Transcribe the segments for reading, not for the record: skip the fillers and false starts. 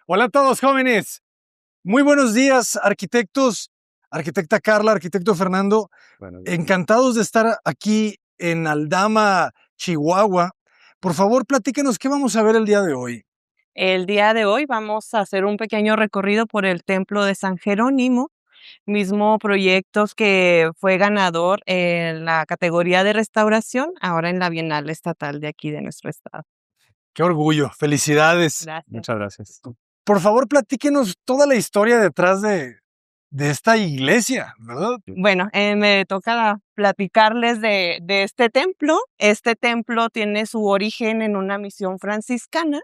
Hola a todos, jóvenes. Muy buenos días, arquitectos, arquitecta Carla, arquitecto Fernando. Bueno, Encantados de estar aquí en Aldama, Chihuahua. Por favor, platíquenos qué vamos a ver el día de hoy. El día de hoy vamos a hacer un pequeño recorrido por el templo de San Jerónimo, mismo proyecto que fue ganador en la categoría de restauración, ahora en la Bienal Estatal de aquí de nuestro estado. Qué orgullo, felicidades. Gracias. muchas gracias. Por favor, platíquenos toda la historia detrás de esta iglesia, ¿verdad? Bueno, me toca platicarles de este templo. Este templo tiene su origen en una misión franciscana.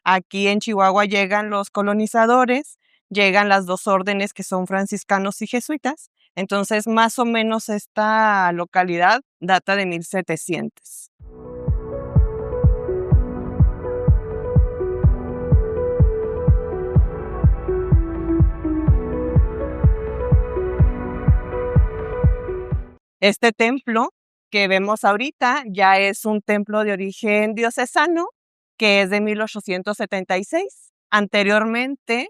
Aquí en Chihuahua llegan los colonizadores, llegan las dos órdenes que son franciscanos y jesuitas. Entonces, más o menos esta localidad data de 1700. Este templo que vemos ahorita ya es un templo de origen diocesano, que es de 1876. Anteriormente,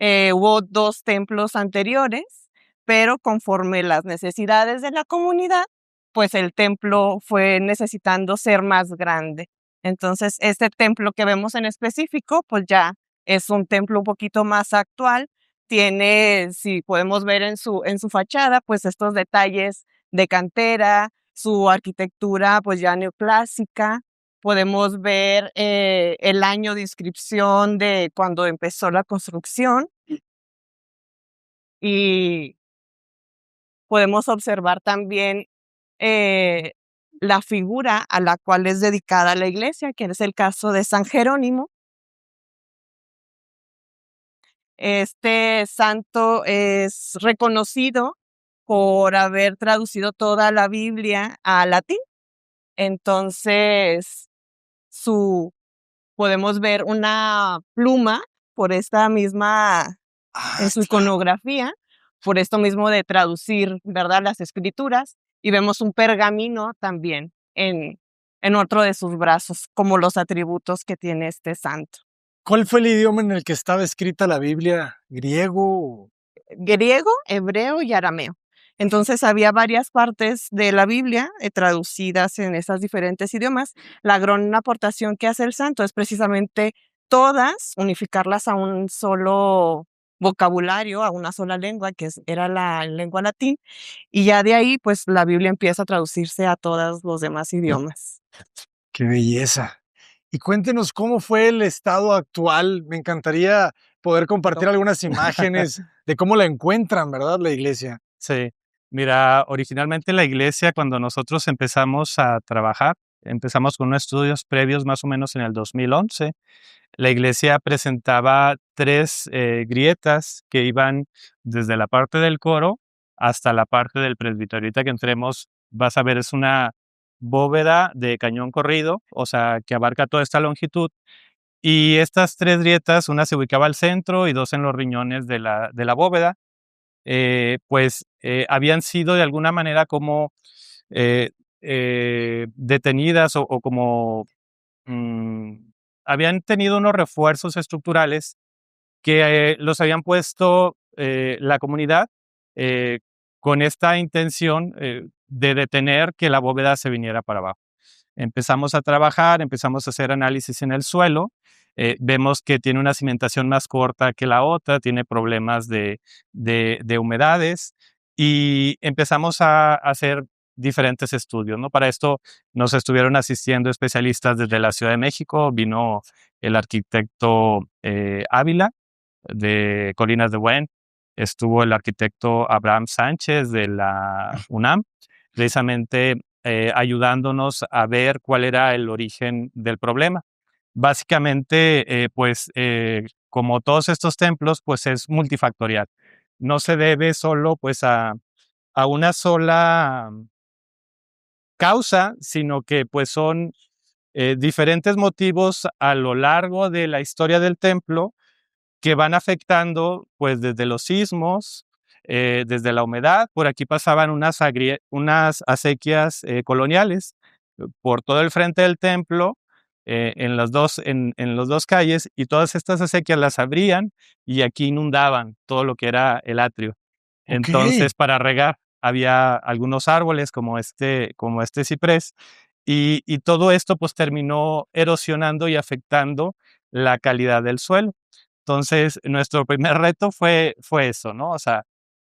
hubo 2 templos anteriores, pero conforme las necesidades de la comunidad, pues el templo fue necesitando ser más grande. Entonces, este templo que vemos en específico, pues ya es un templo un poquito más actual. Tiene, si podemos ver en su fachada, pues estos detalles de cantera, su arquitectura pues ya neoclásica. Podemos ver el año de inscripción de cuando empezó la construcción y podemos observar también eh, la figura a la cual es dedicada la iglesia, que es el caso de San Jerónimo. Este santo es reconocido por haber traducido toda la Biblia al latín. Entonces, su podemos ver una pluma por esta misma en su Claro. iconografía, por esto mismo de traducir, ¿verdad?, las escrituras, y vemos un pergamino también en otro de sus brazos, como los atributos que tiene este santo. ¿Cuál fue el idioma en el que estaba escrita la Biblia? ¿Griego? Griego, hebreo y arameo. Entonces había varias partes de la Biblia traducidas en esos diferentes idiomas. La gran aportación que hace el santo es precisamente todas unificarlas a un solo vocabulario, a una sola lengua, era la lengua latín, y ya de ahí, pues la Biblia empieza a traducirse a todos los demás idiomas. ¡Qué belleza! Y cuéntenos cómo fue el estado actual. Me encantaría poder compartir algunas imágenes de cómo la encuentran, ¿verdad? La iglesia. Sí, mira, originalmente la iglesia, cuando nosotros empezamos a trabajar, empezamos con unos estudios previos más o menos en el 2011. La iglesia presentaba 3 grietas que iban desde la parte del coro hasta la parte del presbiterio. Ahorita que entremos, vas a ver, es una bóveda de cañón corrido, o sea, que abarca toda esta longitud. Y estas 3 grietas, una se ubicaba al centro y 2 en los riñones de la bóveda. Habían sido de alguna manera como eh, detenidas o como mm, habían tenido unos refuerzos estructurales que los habían puesto la comunidad eh, con esta intención de detener que la bóveda se viniera para abajo. Empezamos a trabajar, empezamos a hacer análisis en el suelo, vemos que tiene una cimentación más corta que la otra, tiene problemas de humedades y empezamos a hacer diferentes estudios, ¿no? Para esto nos estuvieron asistiendo especialistas desde la Ciudad de México, vino el arquitecto Ávila de Colinas de Buen, estuvo el arquitecto Abraham Sánchez de la UNAM, precisamente ayudándonos a ver cuál era el origen del problema. Básicamente, como todos estos templos, pues es multifactorial. No se debe solo pues a una sola causa, sino que pues son diferentes motivos a lo largo de la historia del templo que van afectando, pues, desde los sismos, desde la humedad. Por aquí pasaban unas acequias coloniales por todo el frente del templo, en los dos calles, y todas estas acequias las abrían y aquí inundaban todo lo que era el atrio. Entonces, para regar había algunos árboles como este ciprés, y todo esto pues terminó erosionando y afectando la calidad del suelo. Entonces, nuestro primer reto fue eso, ¿no? O sea,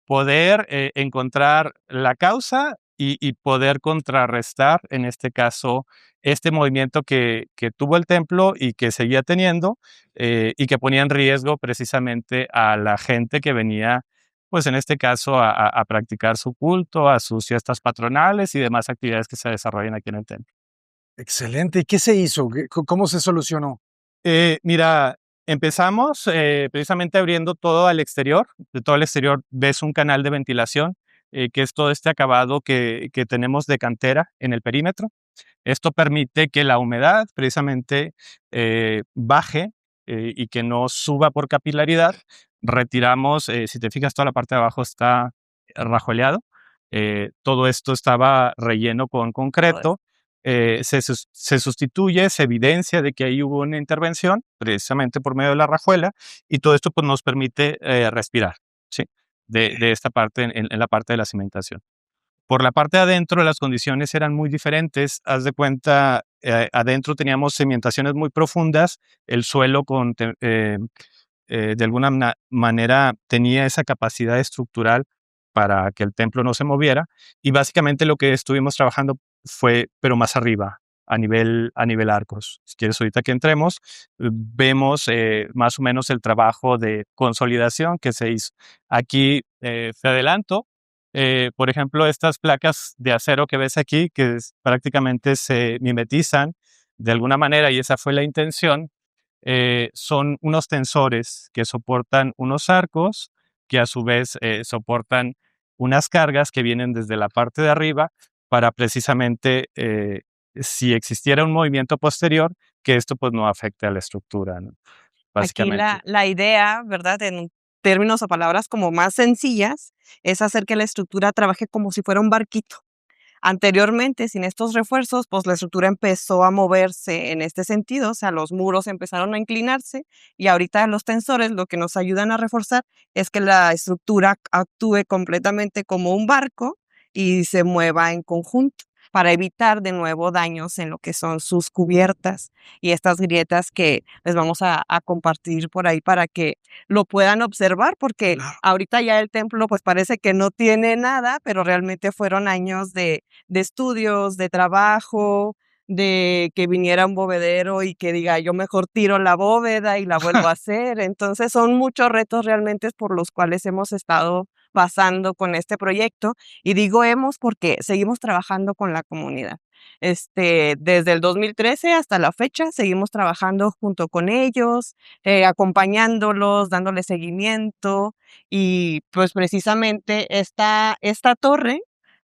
poder encontrar la causa y poder contrarrestar, en este caso, este movimiento que tuvo el templo y que seguía teniendo, y que ponía en riesgo precisamente a la gente que venía, pues en este caso, a practicar su culto, a sus fiestas patronales y demás actividades que se desarrollan aquí en el templo. Excelente. ¿Y qué se hizo? ¿Cómo se solucionó? Mira, empezamos precisamente abriendo todo al exterior. De todo el exterior ves un canal de ventilación, que es todo este acabado que tenemos de cantera en el perímetro. Esto permite que la humedad precisamente baje y que no suba por capilaridad. Retiramos, si te fijas, toda la parte de abajo está rajoleado. Todo esto estaba relleno con concreto. Se sustituye, se evidencia de que ahí hubo una intervención precisamente por medio de la rajuela, y todo esto pues, nos permite respirar, ¿sí? De esta parte, en la parte de la cimentación. Por la parte de adentro, las condiciones eran muy diferentes. Haz de cuenta, adentro teníamos cimentaciones muy profundas, el suelo de alguna manera tenía esa capacidad estructural para que el templo no se moviera, y básicamente lo que estuvimos trabajando fue, pero más arriba, a nivel arcos. Si quieres, ahorita que entremos, vemos más o menos el trabajo de consolidación que se hizo. Aquí te adelanto, por ejemplo, estas placas de acero que ves aquí, que prácticamente se mimetizan de alguna manera, y esa fue la intención, son unos tensores que soportan unos arcos, que a su vez soportan unas cargas que vienen desde la parte de arriba para precisamente, si existiera un movimiento posterior, que esto pues no afecte a la estructura, ¿no? Aquí Básicamente. la idea, ¿verdad? En términos o palabras como más sencillas, es hacer que la estructura trabaje como si fuera un barquito. Anteriormente, sin estos refuerzos, pues la estructura empezó a moverse en este sentido, o sea, los muros empezaron a inclinarse, y ahorita los tensores lo que nos ayudan a reforzar es que la estructura actúe completamente como un barco y se mueva en conjunto para evitar de nuevo daños en lo que son sus cubiertas y estas grietas que les vamos a compartir por ahí para que lo puedan observar, porque Claro. ahorita ya el templo pues parece que no tiene nada, pero realmente fueron años de estudios, de trabajo, de que viniera un bovedero y que diga: "Yo mejor tiro la bóveda y la vuelvo a hacer". Entonces, son muchos retos realmente por los cuales hemos estado pasando con este proyecto, y digo hemos porque seguimos trabajando con la comunidad. Desde el 2013 hasta la fecha seguimos trabajando junto con ellos, acompañándolos, dándoles seguimiento, y pues precisamente esta torre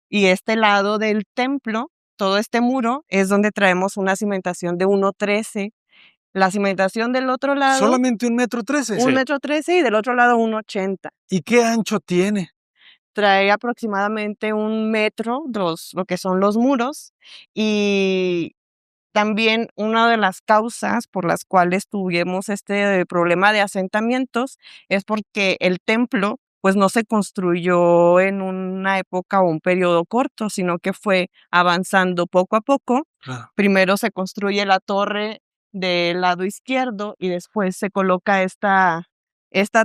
y este lado del templo, todo este muro, es donde traemos una cimentación de 1,13. La cimentación del otro lado, ¿Solamente 1,13 m? un metro 13 y del otro lado 1,80. ¿Y qué ancho tiene? Trae aproximadamente 1 metro, lo que son los muros, y también una de las causas por las cuales tuvimos este problema de asentamientos es porque el templo, pues, no se construyó en una época o un periodo corto, sino que fue avanzando poco a poco. Claro. Primero se construye la torre del lado izquierdo y después se coloca esta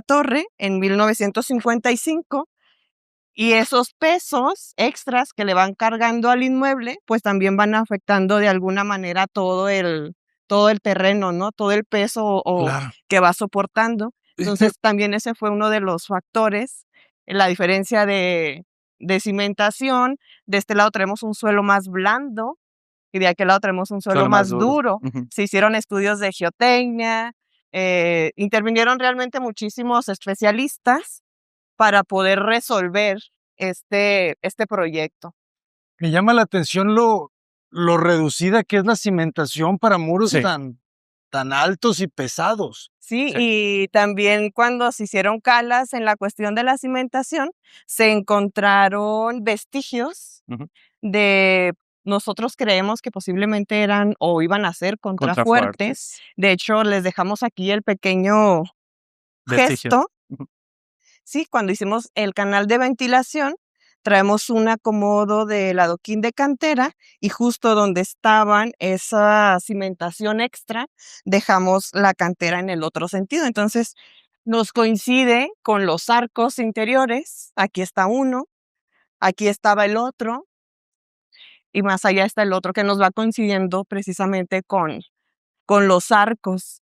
torre en 1955, y esos pesos extras que le van cargando al inmueble, pues también van afectando de alguna manera todo el terreno, ¿no? Todo el peso o Claro. que va soportando. Y me Entonces, también ese fue uno de los factores, la diferencia de cimentación. De este lado tenemos un suelo más blando y de aquel lado tenemos un suelo Suelo más más duro. duro. Ujú. Se hicieron estudios de geotecnia, intervinieron realmente muchísimos especialistas para poder resolver este proyecto. me llama la atención lo reducida que es la cimentación para muros Sí. tan altos y pesados. Sí, Sí. y también cuando se hicieron calas en la cuestión de la cimentación, se encontraron vestigios Ujú. de nosotros creemos que posiblemente eran o iban a ser contrafuertes. De hecho, les dejamos aquí el pequeño Vestigio. gesto. Ujú. Sí, cuando hicimos el canal de ventilación, traemos un acomodo del adoquín de cantera y justo donde estaban esa cimentación extra, dejamos la cantera en el otro sentido. Entonces, nos coincide con los arcos interiores. Aquí está uno, aquí estaba el otro y más allá está el otro que nos va coincidiendo precisamente con los arcos,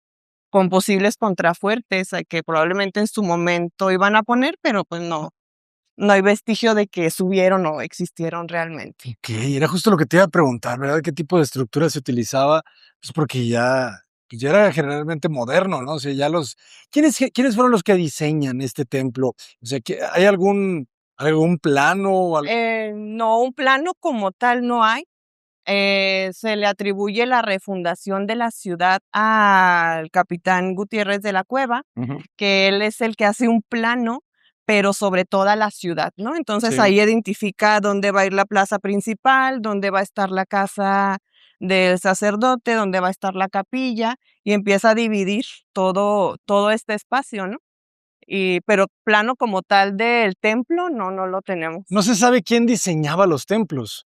con posibles contrafuertes que probablemente en su momento iban a poner, pero pues no hay vestigio de que subieron o existieron realmente. Ok, era justo lo que te iba a preguntar, ¿verdad? ¿Qué tipo de estructura se utilizaba? Pues porque ya era generalmente moderno, ¿no? O sea, ¿quiénes fueron los que diseñan este templo? O sea, ¿hay algún plano o No, un plano como tal no hay. Se le atribuye la refundación de la ciudad al capitán Gutiérrez de la Cueva, Ujú. que él es el que hace un plano, pero sobre toda la ciudad, ¿no? Entonces Sí. ahí identifica dónde va a ir la plaza principal, dónde va a estar la casa del sacerdote, dónde va a estar la capilla, y empieza a dividir todo este espacio, ¿no? Pero plano como tal del templo, no lo tenemos. no se sabe quién diseñaba los templos?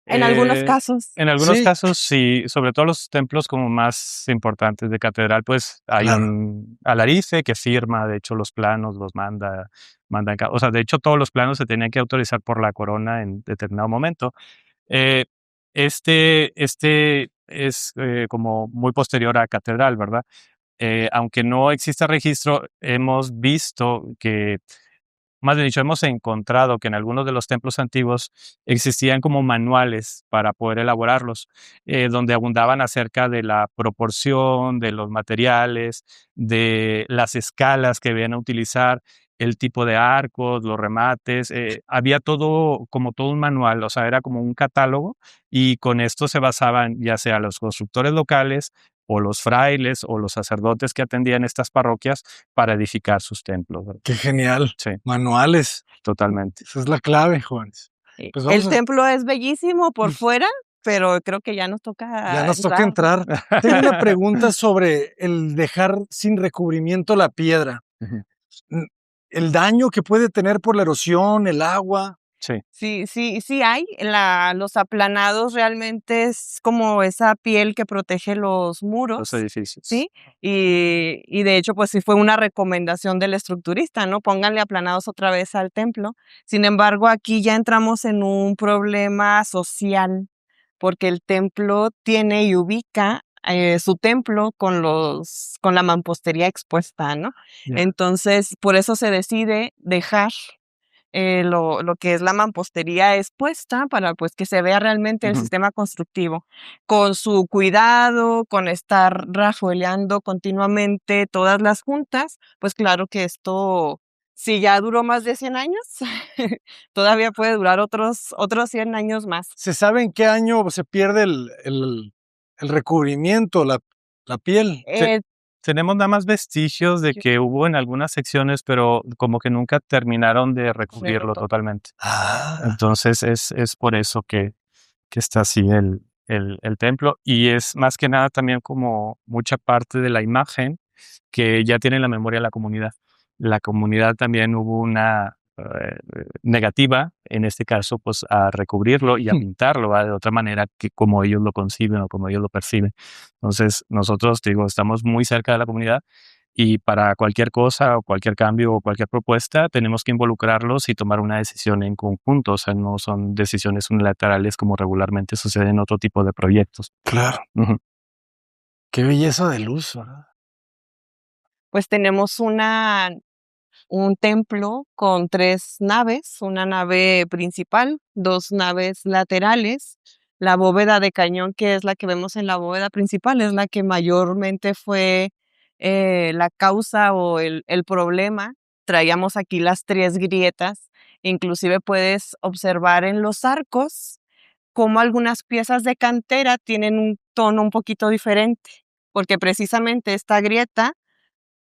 En algunos Eh, casos. en algunos Sí, casos sí, sobre todo los templos como más importantes de catedral, pues hay claro. un alarife que firma, de hecho los planos los o sea, de hecho todos los planos se tenían que autorizar por la corona en determinado momento. Eh, este es como muy posterior a catedral, ¿verdad? Aunque no exista registro, hemos visto que más bien dicho, hemos encontrado que en algunos de los templos antiguos existían como manuales para poder elaborarlos, donde abundaban acerca de la proporción, de los materiales, de las escalas que debían utilizar, el tipo de arcos, los remates. Había todo, como todo un manual, o sea, era como un catálogo y con esto se basaban ya sea los constructores locales o los frailes o los sacerdotes que atendían estas parroquias para edificar sus templos, ¿verdad? Qué genial. Sí, Manuales. totalmente. Esa es la clave, jóvenes. Pues El templo es bellísimo por fuera, pero creo que ya nos ya toca nos toca entrar. entrar. Tengo una pregunta sobre el dejar sin recubrimiento la piedra. Ujú. Mm, el daño que puede tener por la erosión, el agua. Sí, Sí hay. Los aplanados realmente es como esa piel que protege los los muros, edificios. ¿sí? Y de hecho, pues sí fue una recomendación del estructurista, ¿no? Pónganle aplanados otra vez al templo. Sin embargo, aquí ya entramos en un problema social, porque el templo tiene y ubica su templo con la mampostería expuesta, ¿no? Ya. Entonces, por eso se decide dejar lo que es la mampostería expuesta para pues que se vea realmente el Ujú. sistema constructivo, con su cuidado, con estar rajueleando continuamente todas las juntas, pues claro que esto, si ya duró más de 100 años, todavía puede durar otros 100 años más. ¿Se sabe en qué año se pierde el recubrimiento, la piel? Eh, Tenemos nada más vestigios de yo que hubo en algunas secciones, pero como que nunca terminaron de creo recubrirlo todo. totalmente. Ah, Entonces es por eso que está así el templo. Y es más que nada también como mucha parte de la imagen que ya tiene en la memoria la comunidad. La comunidad también hubo una negativa, en este caso, pues a recubrirlo y a pintarlo, ¿va? De otra manera que como ellos lo conciben o como ellos lo perciben. Entonces, nosotros, te digo, estamos muy cerca de la comunidad y para cualquier cosa o cualquier cambio o cualquier propuesta tenemos que involucrarlos y tomar una decisión en conjunto, o sea, no son decisiones unilaterales como regularmente sucede en otro tipo de proyectos. claro. Ujú. Qué belleza de luz, ¿verdad? Pues tenemos un templo con 3 naves, una nave principal, 2 naves laterales. La bóveda de cañón, que es la que vemos en la bóveda principal, es la que mayormente fue, la causa o el problema. Traíamos aquí las 3 grietas. Inclusive puedes observar en los arcos cómo algunas piezas de cantera tienen un tono un poquito diferente, porque precisamente esta grieta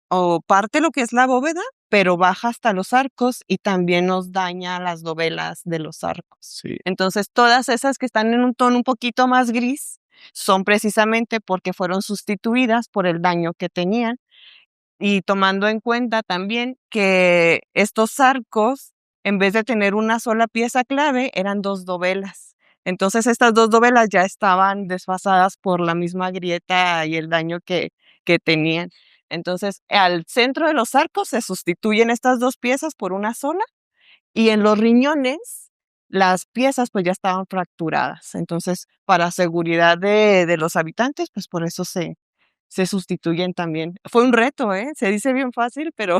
o parte lo que es la bóveda, pero baja hasta los arcos y también nos daña las dovelas de los arcos. Sí. Entonces, todas esas que están en un tono un poquito más gris son precisamente porque fueron sustituidas por el daño que tenían. Y tomando en cuenta también que estos arcos, en vez de tener una sola pieza clave, eran 2 dovelas. Entonces, estas 2 dovelas ya estaban desfasadas por la misma grieta y el daño que tenían. Entonces, al centro de los arcos se sustituyen estas 2 piezas por una sola, y en los riñones, las piezas, pues, ya estaban fracturadas. Entonces, para seguridad de los habitantes, pues, por eso se sustituyen también. Fue un reto, ¿eh? Se dice bien fácil, pero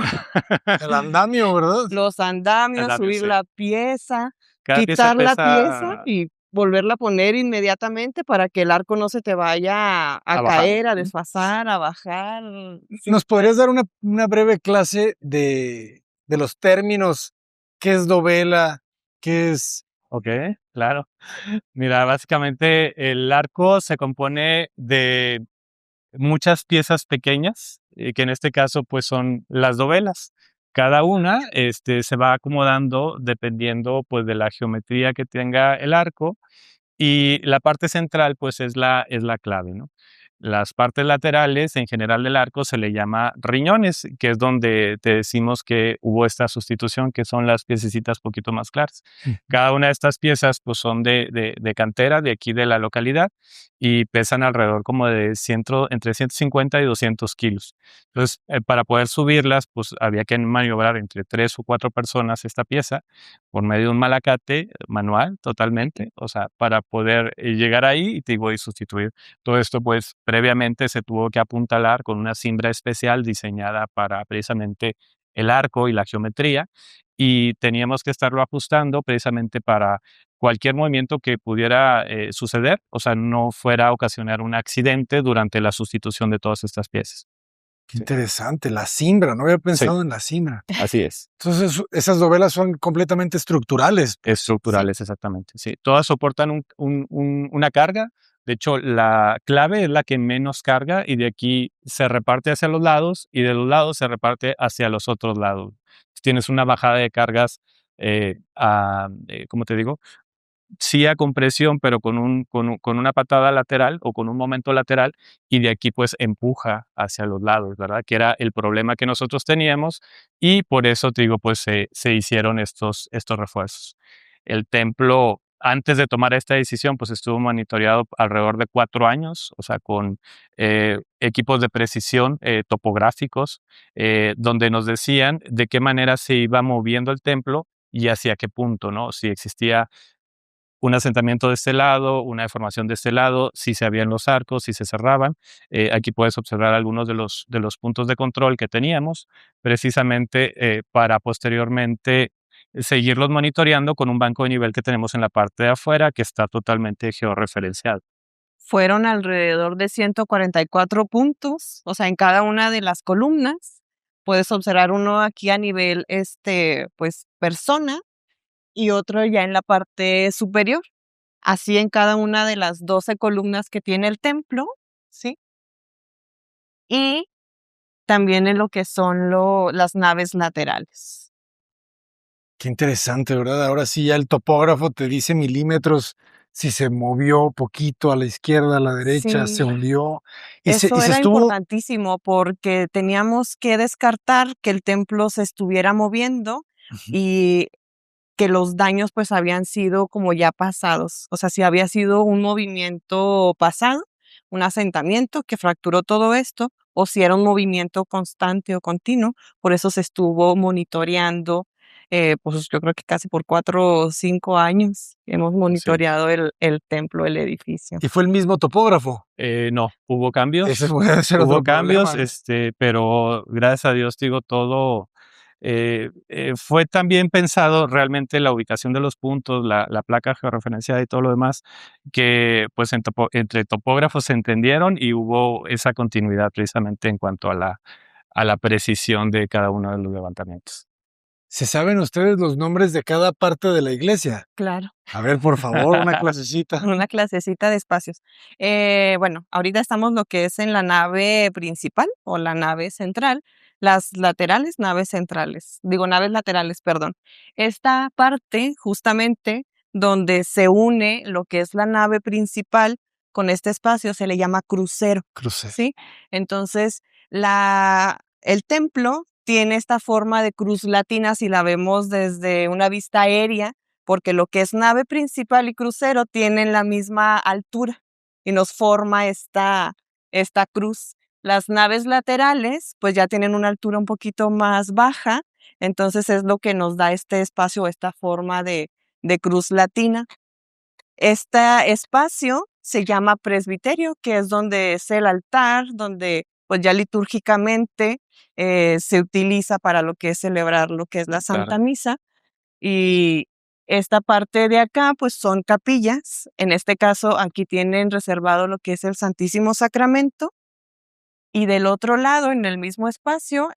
El andamio, ¿verdad? los andamios, Andamios, subir sí. la pieza, Cada pieza quitar la pieza pesa y volverla a poner inmediatamente para que el arco no se te vaya a a bajar. caer, a desfasar, a bajar. Sí. ¿Nos podrías dar una breve clase de los términos? ¿Qué es dovela? ¿Qué es? Ok, claro. Mira, básicamente el arco se compone de muchas piezas pequeñas, que en este caso pues son las dovelas. Cada una se va acomodando dependiendo pues de la geometría que tenga el arco, y la parte central pues es la clave, ¿no? Las partes laterales en general del arco se le llama riñones, que es donde te decimos que hubo esta sustitución, que son las piececitas poquito más claras. Cada una de estas piezas pues son de cantera de aquí de la localidad y pesan alrededor como de entre 150 y 200 kilos. Entonces, para poder subirlas, pues había que maniobrar entre 3 o 4 personas esta pieza por medio de un malacate manual totalmente, o sea, para poder llegar ahí y te digo, y sustituir. Todo esto pues previamente se tuvo que apuntalar con una cimbra especial diseñada para precisamente el arco y la geometría, y teníamos que estarlo ajustando precisamente para cualquier movimiento que pudiera suceder, o sea, no fuera a ocasionar un accidente durante la sustitución de todas estas piezas. Qué Sí. interesante, la cimbra, no había pensado en la cimbra. Así es. Entonces, esas dovelas son completamente estructurales. Estructurales, exactamente. Sí, todas soportan una carga. De hecho, la clave es la que menos carga y de aquí se reparte hacia los lados y de los lados se reparte hacia los otros lados. Tienes una bajada de cargas, ¿cómo te digo? Sí a compresión, pero con una patada lateral o con un momento lateral, y de aquí pues empuja hacia los lados, ¿verdad? Que era el problema que nosotros teníamos, y por eso te digo, pues se hicieron estos refuerzos. El templo, antes de tomar esta decisión, pues estuvo monitoreado alrededor de 4 años, o sea, con equipos de precisión topográficos, donde nos decían de qué manera se iba moviendo el templo y hacia qué punto, ¿no? Si existía un asentamiento de este lado, una deformación de este lado, si se abrían los arcos, si se cerraban. Aquí puedes observar algunos de los puntos de control que teníamos, precisamente para posteriormente seguirlos monitoreando con un banco de nivel que tenemos en la parte de afuera, que está totalmente georreferenciado. Fueron alrededor de 144 puntos, o sea, en cada una de las columnas. Puedes observar uno aquí a nivel, pues, persona, y otro ya en la parte superior. Así en cada una de las 12 columnas que tiene el templo, ¿sí? Y también en lo que son las naves laterales. Qué interesante, ¿verdad? Ahora sí ya el topógrafo te dice milímetros, si se movió poquito a la izquierda, a la derecha, se Sí, hundió. Y eso se era estuvo. importantísimo porque teníamos que descartar que el templo se estuviera moviendo Ujú. y que los daños pues habían sido como ya pasados. O sea, si había sido un movimiento pasado, un asentamiento que fracturó todo esto, o si era un movimiento constante o continuo. Por eso se estuvo monitoreando, pues yo creo que casi por 4 o 5 años hemos monitoreado el templo, el edificio. Y fue el mismo topógrafo. No, hubo cambios. Ese puede ser Hubo otro cambios, problema, ¿no? pero gracias a Dios, digo, todo fue también pensado realmente la ubicación de los puntos, la placa georreferenciada y todo lo demás, que pues entre topógrafos se entendieron y hubo esa continuidad precisamente en cuanto a la precisión de cada uno de los levantamientos. ¿Se saben ustedes los nombres de cada parte de la iglesia? Claro. A ver, por favor, una clasecita. Una clasecita de espacios. Bueno, ahorita estamos lo que es en la nave principal o la nave central. las laterales, naves laterales, perdón. Esta parte, justamente, donde se une lo que es la nave principal con este espacio, se le llama crucero, Crucero. ¿sí? Entonces, el templo tiene esta forma de cruz latina si la vemos desde una vista aérea, porque lo que es nave principal y crucero tienen la misma altura y nos forma esta cruz. Las naves laterales, pues ya tienen una altura un poquito más baja, entonces es lo que nos da este espacio, esta forma de cruz latina. Este espacio se llama presbiterio, que es donde es el altar, donde pues ya litúrgicamente se utiliza para lo que es celebrar lo que es la Santa Claro. Misa. Y esta parte de acá, pues son capillas. En este caso, aquí tienen reservado lo que es el Santísimo Sacramento. Y del otro lado, en el mismo espacio,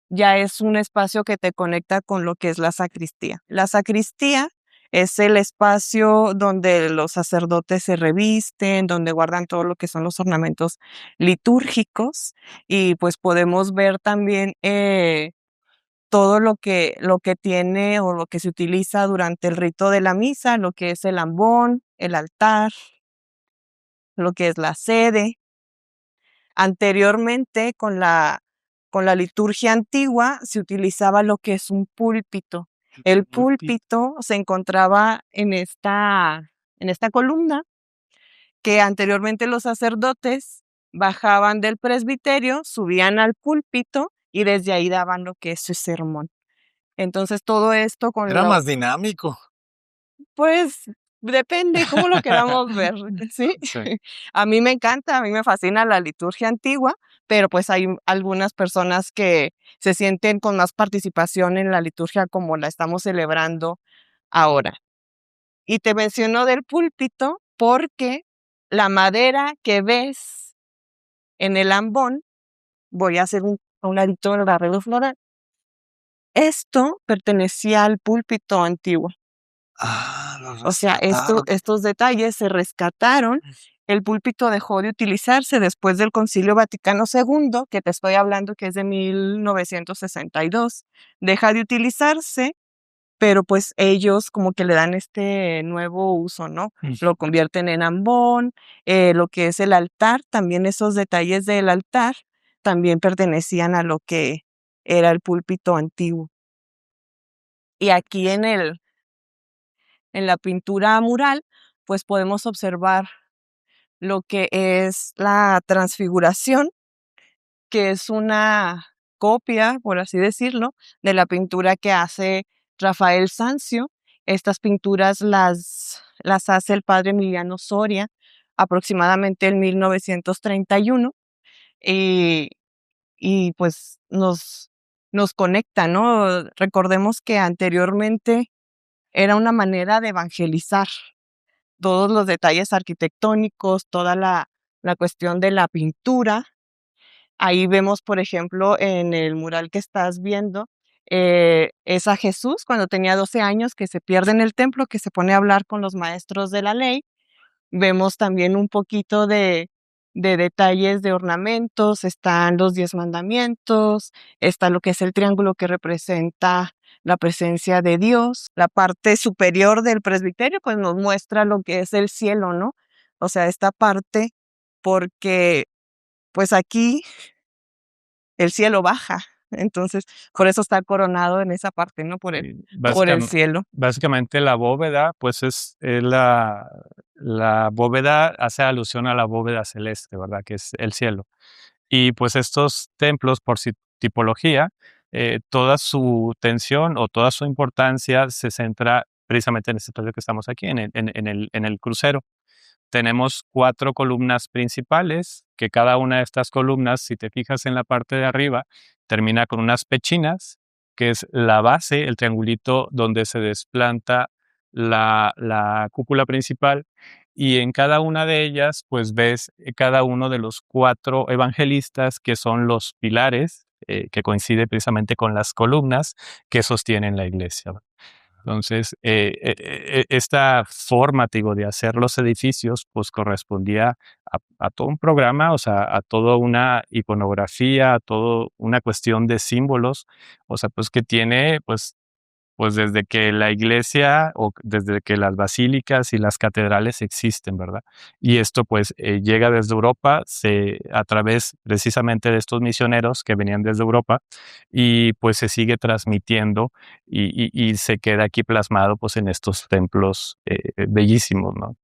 ya es un espacio que te conecta con lo que es la sacristía. La sacristía es el espacio donde los sacerdotes se revisten, donde guardan todo lo que son los ornamentos litúrgicos y pues podemos ver también todo lo que tiene o lo que se utiliza durante el rito de la misa, lo que es el ambón, el altar, lo que es la sede. Anteriormente, con la liturgia antigua, se utilizaba lo que es un púlpito. El púlpito se encontraba en esta columna que anteriormente los sacerdotes bajaban del presbiterio, subían al púlpito y desde ahí daban lo que es su sermón. Entonces, todo esto con Era más dinámico. pues, depende cómo lo queramos ver, ¿sí? Sí. A mí me encanta, a mí me fascina la liturgia antigua, pero, pues, hay algunas personas que se sienten con más participación en la liturgia como la estamos celebrando ahora. Y te menciono del púlpito porque la madera que ves en el ambón, voy a hacer a un ladito el arreglo floral, esto pertenecía al púlpito antiguo. Ah, lo O sea, rescataron. estos detalles se rescataron. El púlpito dejó de utilizarse después del Concilio Vaticano II, que te estoy hablando que es de 1962. Deja de utilizarse, pero pues ellos como que le dan este nuevo uso, ¿no? Lo convierten en ambón, lo que es el altar, también esos detalles del altar también pertenecían a lo que era el púlpito antiguo. Y aquí en la pintura mural, pues podemos observar lo que es la Transfiguración, que es una copia, por así decirlo, de la pintura que hace Rafael Sanzio. Estas pinturas las hace el padre Emiliano Soria aproximadamente en 1931 y, pues nos conecta, ¿no? Recordemos que anteriormente era una manera de evangelizar todos los detalles arquitectónicos, toda la cuestión de la pintura. Ahí vemos, por ejemplo, en el mural que estás viendo, es a Jesús cuando tenía 12 años que se pierde en el templo, que se pone a hablar con los maestros de la ley. Vemos también un poquito de detalles de ornamentos, están los 10 mandamientos, está lo que es el triángulo que representa la presencia de Dios. La parte superior del presbiterio, pues nos muestra lo que es el cielo, ¿no? O sea, esta parte, porque pues aquí el cielo baja, entonces por eso está coronado en esa parte, ¿no? Por el cielo. Básicamente la bóveda, pues es la bóveda hace alusión a la bóveda celeste, ¿verdad? Que es el cielo. Y pues estos templos, por su tipología, toda su tensión o toda su importancia se centra precisamente en este espacio que estamos aquí, en el crucero. Tenemos 4 columnas principales, que cada una de estas columnas, si te fijas en la parte de arriba, termina con unas pechinas, que es la base, el triangulito donde se desplanta la cúpula principal, y en cada una de ellas, pues ves cada uno de los 4 evangelistas, que son los pilares, que coincide precisamente con las columnas que sostienen la iglesia. Entonces, esta forma, te digo, de hacer los edificios, pues correspondía a todo un programa, o sea, a toda una iconografía, a toda una cuestión de símbolos, o sea, pues que tiene, pues desde que la iglesia o desde que las basílicas y las catedrales existen, ¿verdad? Y esto pues llega desde Europa a través precisamente de estos misioneros que venían desde Europa y pues se sigue transmitiendo y se queda aquí plasmado pues en estos templos bellísimos, ¿no?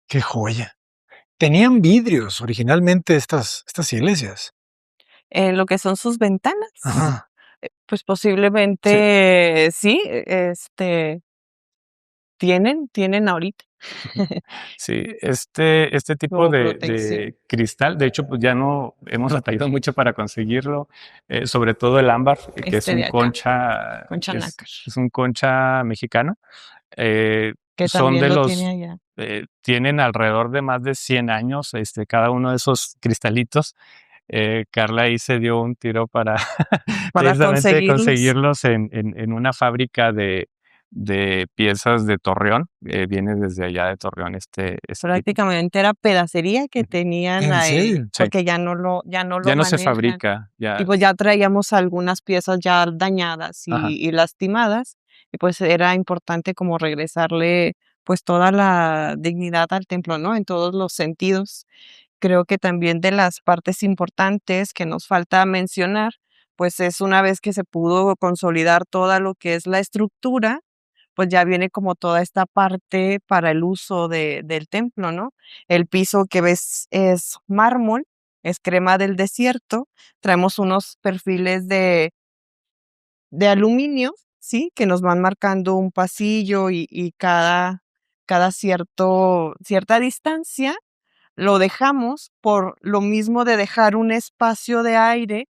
Qué joya. Tenían vidrios originalmente estas iglesias. Lo que son sus ventanas, Ajá. pues Sí. posiblemente sí, tienen ahorita Sí, este tipo como de protección. cristal, de hecho, pues ya no hemos batallado mucho para conseguirlo, sobre todo el ámbar, que es Este un de acá, concha, Concha Nácar, es un concha mexicano. que Son también de lo tiene los, allá. tienen alrededor de más de 100 años, cada uno de esos cristalitos. Carla ahí se dio un tiro para Para precisamente conseguirlos, conseguirlos en una fábrica de piezas de Torreón. Viene desde allá de Torreón este tipo. prácticamente era pedacería que Ujú. tenían ¿En ahí, serio? Sí, porque ya no lo ya no se manejan. fabrica, Y ya. pues ya traíamos algunas piezas ya dañadas Ajá. y lastimadas, y pues era importante como regresarle pues toda la dignidad al templo, ¿no? En todos los sentidos. Creo que también de las partes importantes que nos falta mencionar, pues es una vez que se pudo consolidar toda lo que es la estructura, pues ya viene como toda esta parte para el uso del templo, ¿no? El piso que ves es mármol, es crema del desierto, traemos unos perfiles de aluminio, ¿sí? Que nos van marcando un pasillo y cada cierta distancia lo dejamos por lo mismo de dejar un espacio de aire,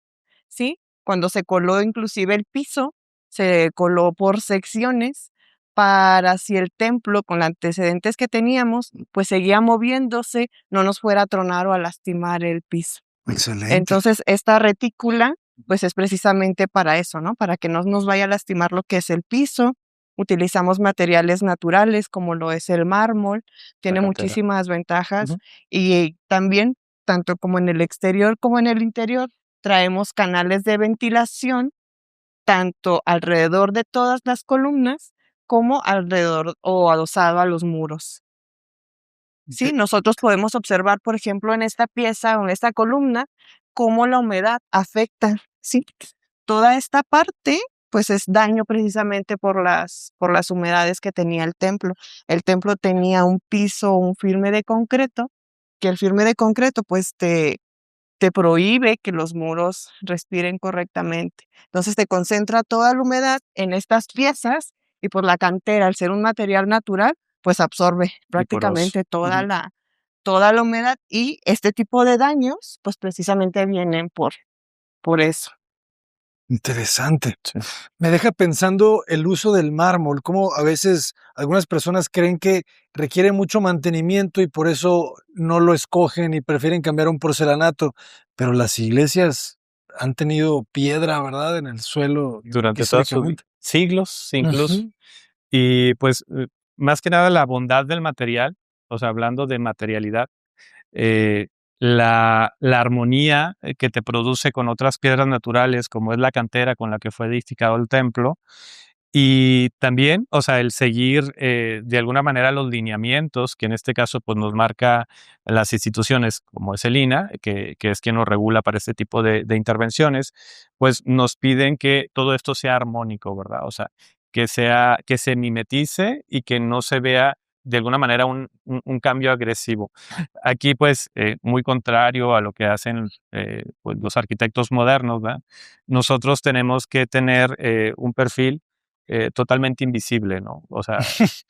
¿sí? Cuando se coló inclusive el piso, se coló por secciones para si el templo, con los antecedentes que teníamos, pues seguía moviéndose, no nos fuera a tronar o a lastimar el piso. Excelente. Entonces, esta retícula, pues es precisamente para eso, ¿no? Para que no nos vaya a lastimar lo que es el piso. Utilizamos materiales naturales como lo es el mármol, La tiene cantera. muchísimas ventajas Ujú. y también, tanto como en el exterior como en el interior, traemos canales de ventilación tanto alrededor de todas las columnas como alrededor o adosado a los muros. Sí, Inte- nosotros podemos observar, por ejemplo, en esta pieza o en esta columna, cómo la humedad afecta, ¿sí? Toda esta parte, pues es daño precisamente por las humedades que tenía el templo. El templo tenía un piso, un firme de concreto, que el firme de concreto, pues te prohíbe que los muros respiren correctamente. Entonces te concentra toda la humedad en estas piezas y por la cantera, al ser un material natural, pues absorbe Y poroso. prácticamente toda Ujú. la humedad y este tipo de daños, pues precisamente vienen por eso. Interesante. Sí. Me deja pensando el uso del mármol, cómo a veces algunas personas creen que requiere mucho mantenimiento y por eso no lo escogen y prefieren cambiar a un porcelanato, pero las iglesias han tenido piedra, ¿verdad?, en el suelo Durante todos sus históricamente. siglos incluso. Ujú. Y pues, más que nada la bondad del material, o sea, hablando de materialidad, eh, la armonía que te produce con otras piedras naturales, como es la cantera con la que fue edificado el templo, y también, o sea, el seguir de alguna manera los lineamientos, que en este caso pues nos marca las instituciones como es el INAH, que es quien nos regula para este tipo de intervenciones, pues nos piden que todo esto sea armónico, ¿verdad? O sea, que se mimetice y que no se vea de alguna manera un cambio agresivo. Aquí, pues, muy contrario a lo que hacen pues, los arquitectos modernos, ¿verdad? Nosotros tenemos que tener un perfil totalmente invisible, ¿no? O sea,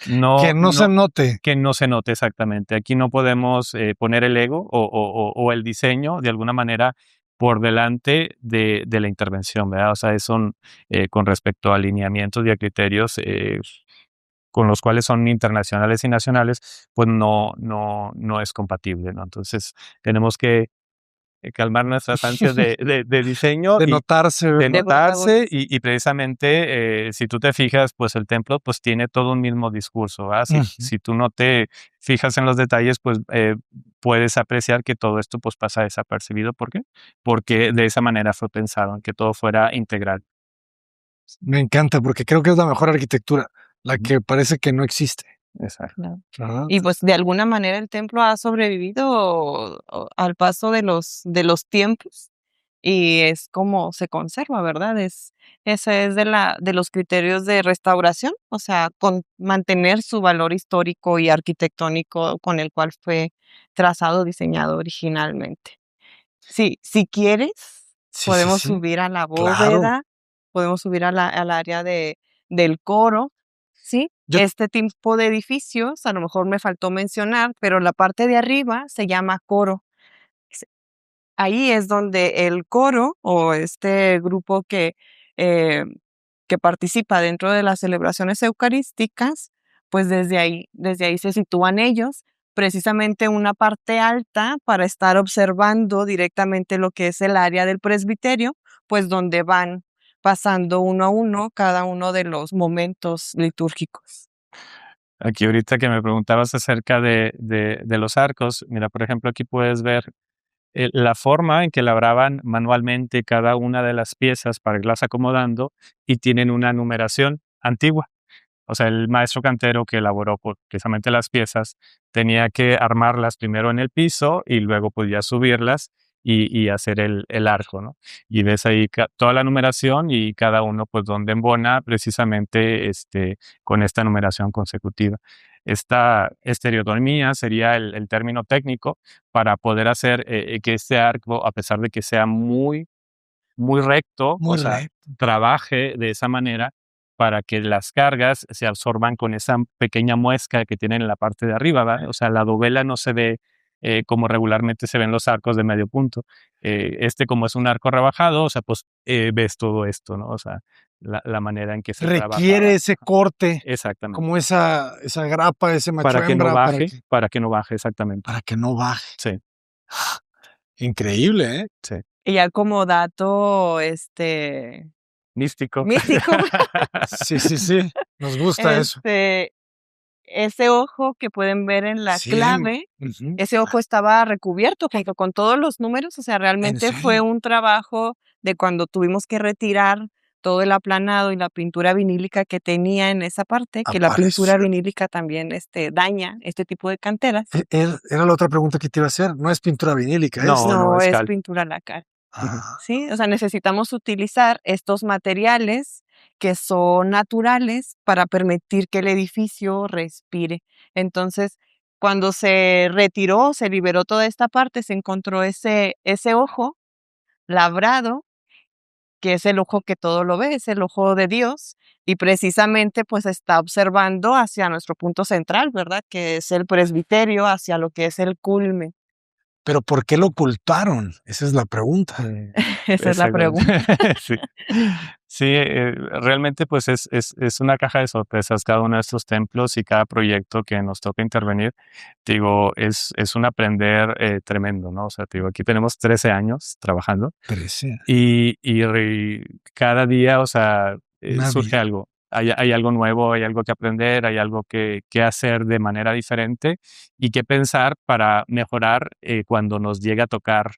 Que no, no se no, note. que no se note exactamente. Aquí no podemos poner el ego o el diseño de alguna manera por delante de la intervención, ¿verdad? O sea, son con respecto a alineamientos y a criterios con los cuales son internacionales y nacionales, pues no es compatible, ¿no? Entonces, tenemos que calmar nuestras ansias de diseño De y notarse, de ¿verdad? notarse y precisamente si tú te fijas, pues el templo pues tiene todo un mismo discurso, ¿verdad? Ujú. Si tú no te fijas en los detalles, pues puedes apreciar que todo esto pues pasa desapercibido. ¿Por qué? Porque de esa manera fue pensado, en que todo fuera integral. Me encanta porque creo que es la mejor arquitectura, la Ujú. que parece que no existe, Exacto. Claro. ¿verdad? Y pues de alguna manera el templo ha sobrevivido al paso de los tiempos y es como se conserva, ¿verdad? Ese es de los criterios de restauración, o sea, mantener su valor histórico y arquitectónico con el cual fue trazado, diseñado originalmente. Sí, si quieres, Sí, sí, podemos sí, subir a la claro. bóveda, podemos subir al área del coro, ¿sí? Yo Este tipo de edificios, a lo mejor me faltó mencionar, pero la parte de arriba se llama coro. S Ahí es donde el coro, o este grupo eh, que participa dentro de las celebraciones eucarísticas, pues desde ahí se sitúan ellos, precisamente una parte alta para estar observando directamente lo que es el área del presbiterio, pues donde van pasando uno a uno cada uno de los momentos litúrgicos. Aquí ahorita que me preguntabas acerca de los arcos, mira, por ejemplo, aquí puedes ver la forma en que labraban manualmente cada una de las piezas para irlas acomodando y tienen una numeración antigua. O sea, el maestro cantero que elaboró precisamente las piezas tenía que armarlas primero en el piso y luego podía subirlas y hacer el arco, ¿no? Y ves ahí toda la numeración y cada uno, pues, donde embona precisamente con esta numeración consecutiva. Esta estereotomía sería el término técnico para poder hacer que este arco, a pesar de que sea muy muy recto, o muy sea, recto. trabaje de esa manera para que las cargas se absorban con esa pequeña muesca que tiene en la parte de arriba, ¿va? O sea, la dovela no se ve como regularmente se ven los arcos de medio punto. Como es un arco rebajado, o sea, pues ves todo esto, ¿no? O sea, la manera en que se Requiere trabajaba. ese corte, Exactamente. como esa grapa, ese macho hembra Para que no baje, exactamente. para que no baje. Sí, Increíble, ¿eh? sí. Y ya como dato, Místico. místico, Sí, sí, sí, nos gusta eso. este, ese ojo que pueden ver en la Sí, clave, ujú. ese ojo estaba recubierto junto con todos los números, o sea, ¿En realmente fue serio? un trabajo de cuando tuvimos que retirar todo el aplanado y la pintura vinílica que tenía en esa parte, que la pintura Apareció. vinílica también, daña este tipo de canteras. Era la otra pregunta que te iba a hacer, no es pintura vinílica No, esta. no, No es es cal. pintura lacquer. Ujú. Ah, Sí, o sea, necesitamos utilizar estos materiales que son naturales para permitir que el edificio respire. Entonces, cuando se retiró, se liberó toda esta parte, se encontró ese ojo labrado, que es el ojo que todo lo ve, es el ojo de Dios, y precisamente pues está observando hacia nuestro punto central, ¿verdad? Que es el presbiterio, hacia lo que es el culmen. pero ¿por qué lo ocultaron? Esa es la pregunta. Esa es la Exactamente. pregunta. Sí. Sí, realmente, pues, es una caja de sorpresas cada uno de estos templos y cada proyecto que nos toca intervenir. Te digo, es un aprender, tremendo, ¿no? O sea, te digo, aquí tenemos 13 años trabajando Parece y cada día, o sea, una surge vida. algo. Hay algo nuevo, hay algo que aprender, hay algo que hacer de manera diferente y que pensar para mejorar, cuando nos llegue a tocar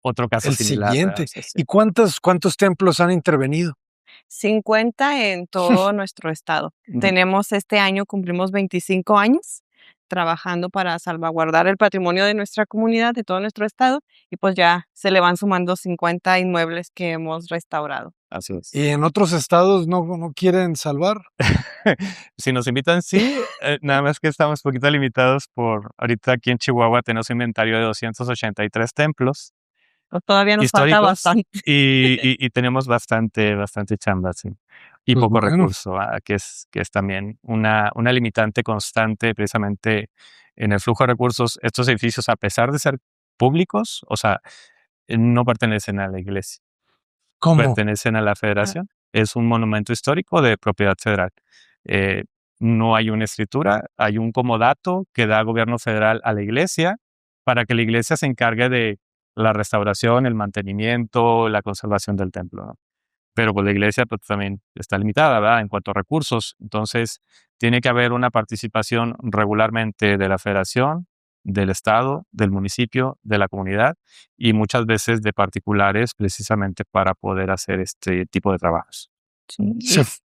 otro caso El similar, ¿verdad? O siguiente. sea, sí. ¿Y cuántos templos han intervenido? 50 en todo nuestro estado. Ujú. Tenemos este año, cumplimos 25 años trabajando para salvaguardar el patrimonio de nuestra comunidad, de todo nuestro estado, y pues ya se le van sumando 50 inmuebles que hemos restaurado. Así es. ¿Y en otros estados no quieren salvar? Si nos invitan, sí, nada más que estamos un poquito limitados ahorita aquí en Chihuahua tenemos un inventario de 283 templos Pues todavía nos falta históricos bastante. y tenemos bastante chamba, sí, y Pues poco bueno, recurso, que es también una limitante constante precisamente en el flujo de recursos. Estos edificios, a pesar de ser públicos, o sea, no pertenecen a la iglesia. ¿cómo? Pertenecen a la Ah, federación. Es un monumento histórico de propiedad federal. Eh, no hay una escritura, hay un comodato que da gobierno federal a la iglesia para que la iglesia se encargue de la restauración, el mantenimiento, la conservación del templo, ¿no? Pero pues la iglesia pues, también está limitada, ¿verdad? En cuanto a recursos. Entonces, tiene que haber una participación regularmente de la federación, del estado, del municipio, de la comunidad y muchas veces de particulares precisamente para poder hacer este tipo de trabajos. Sí, Se-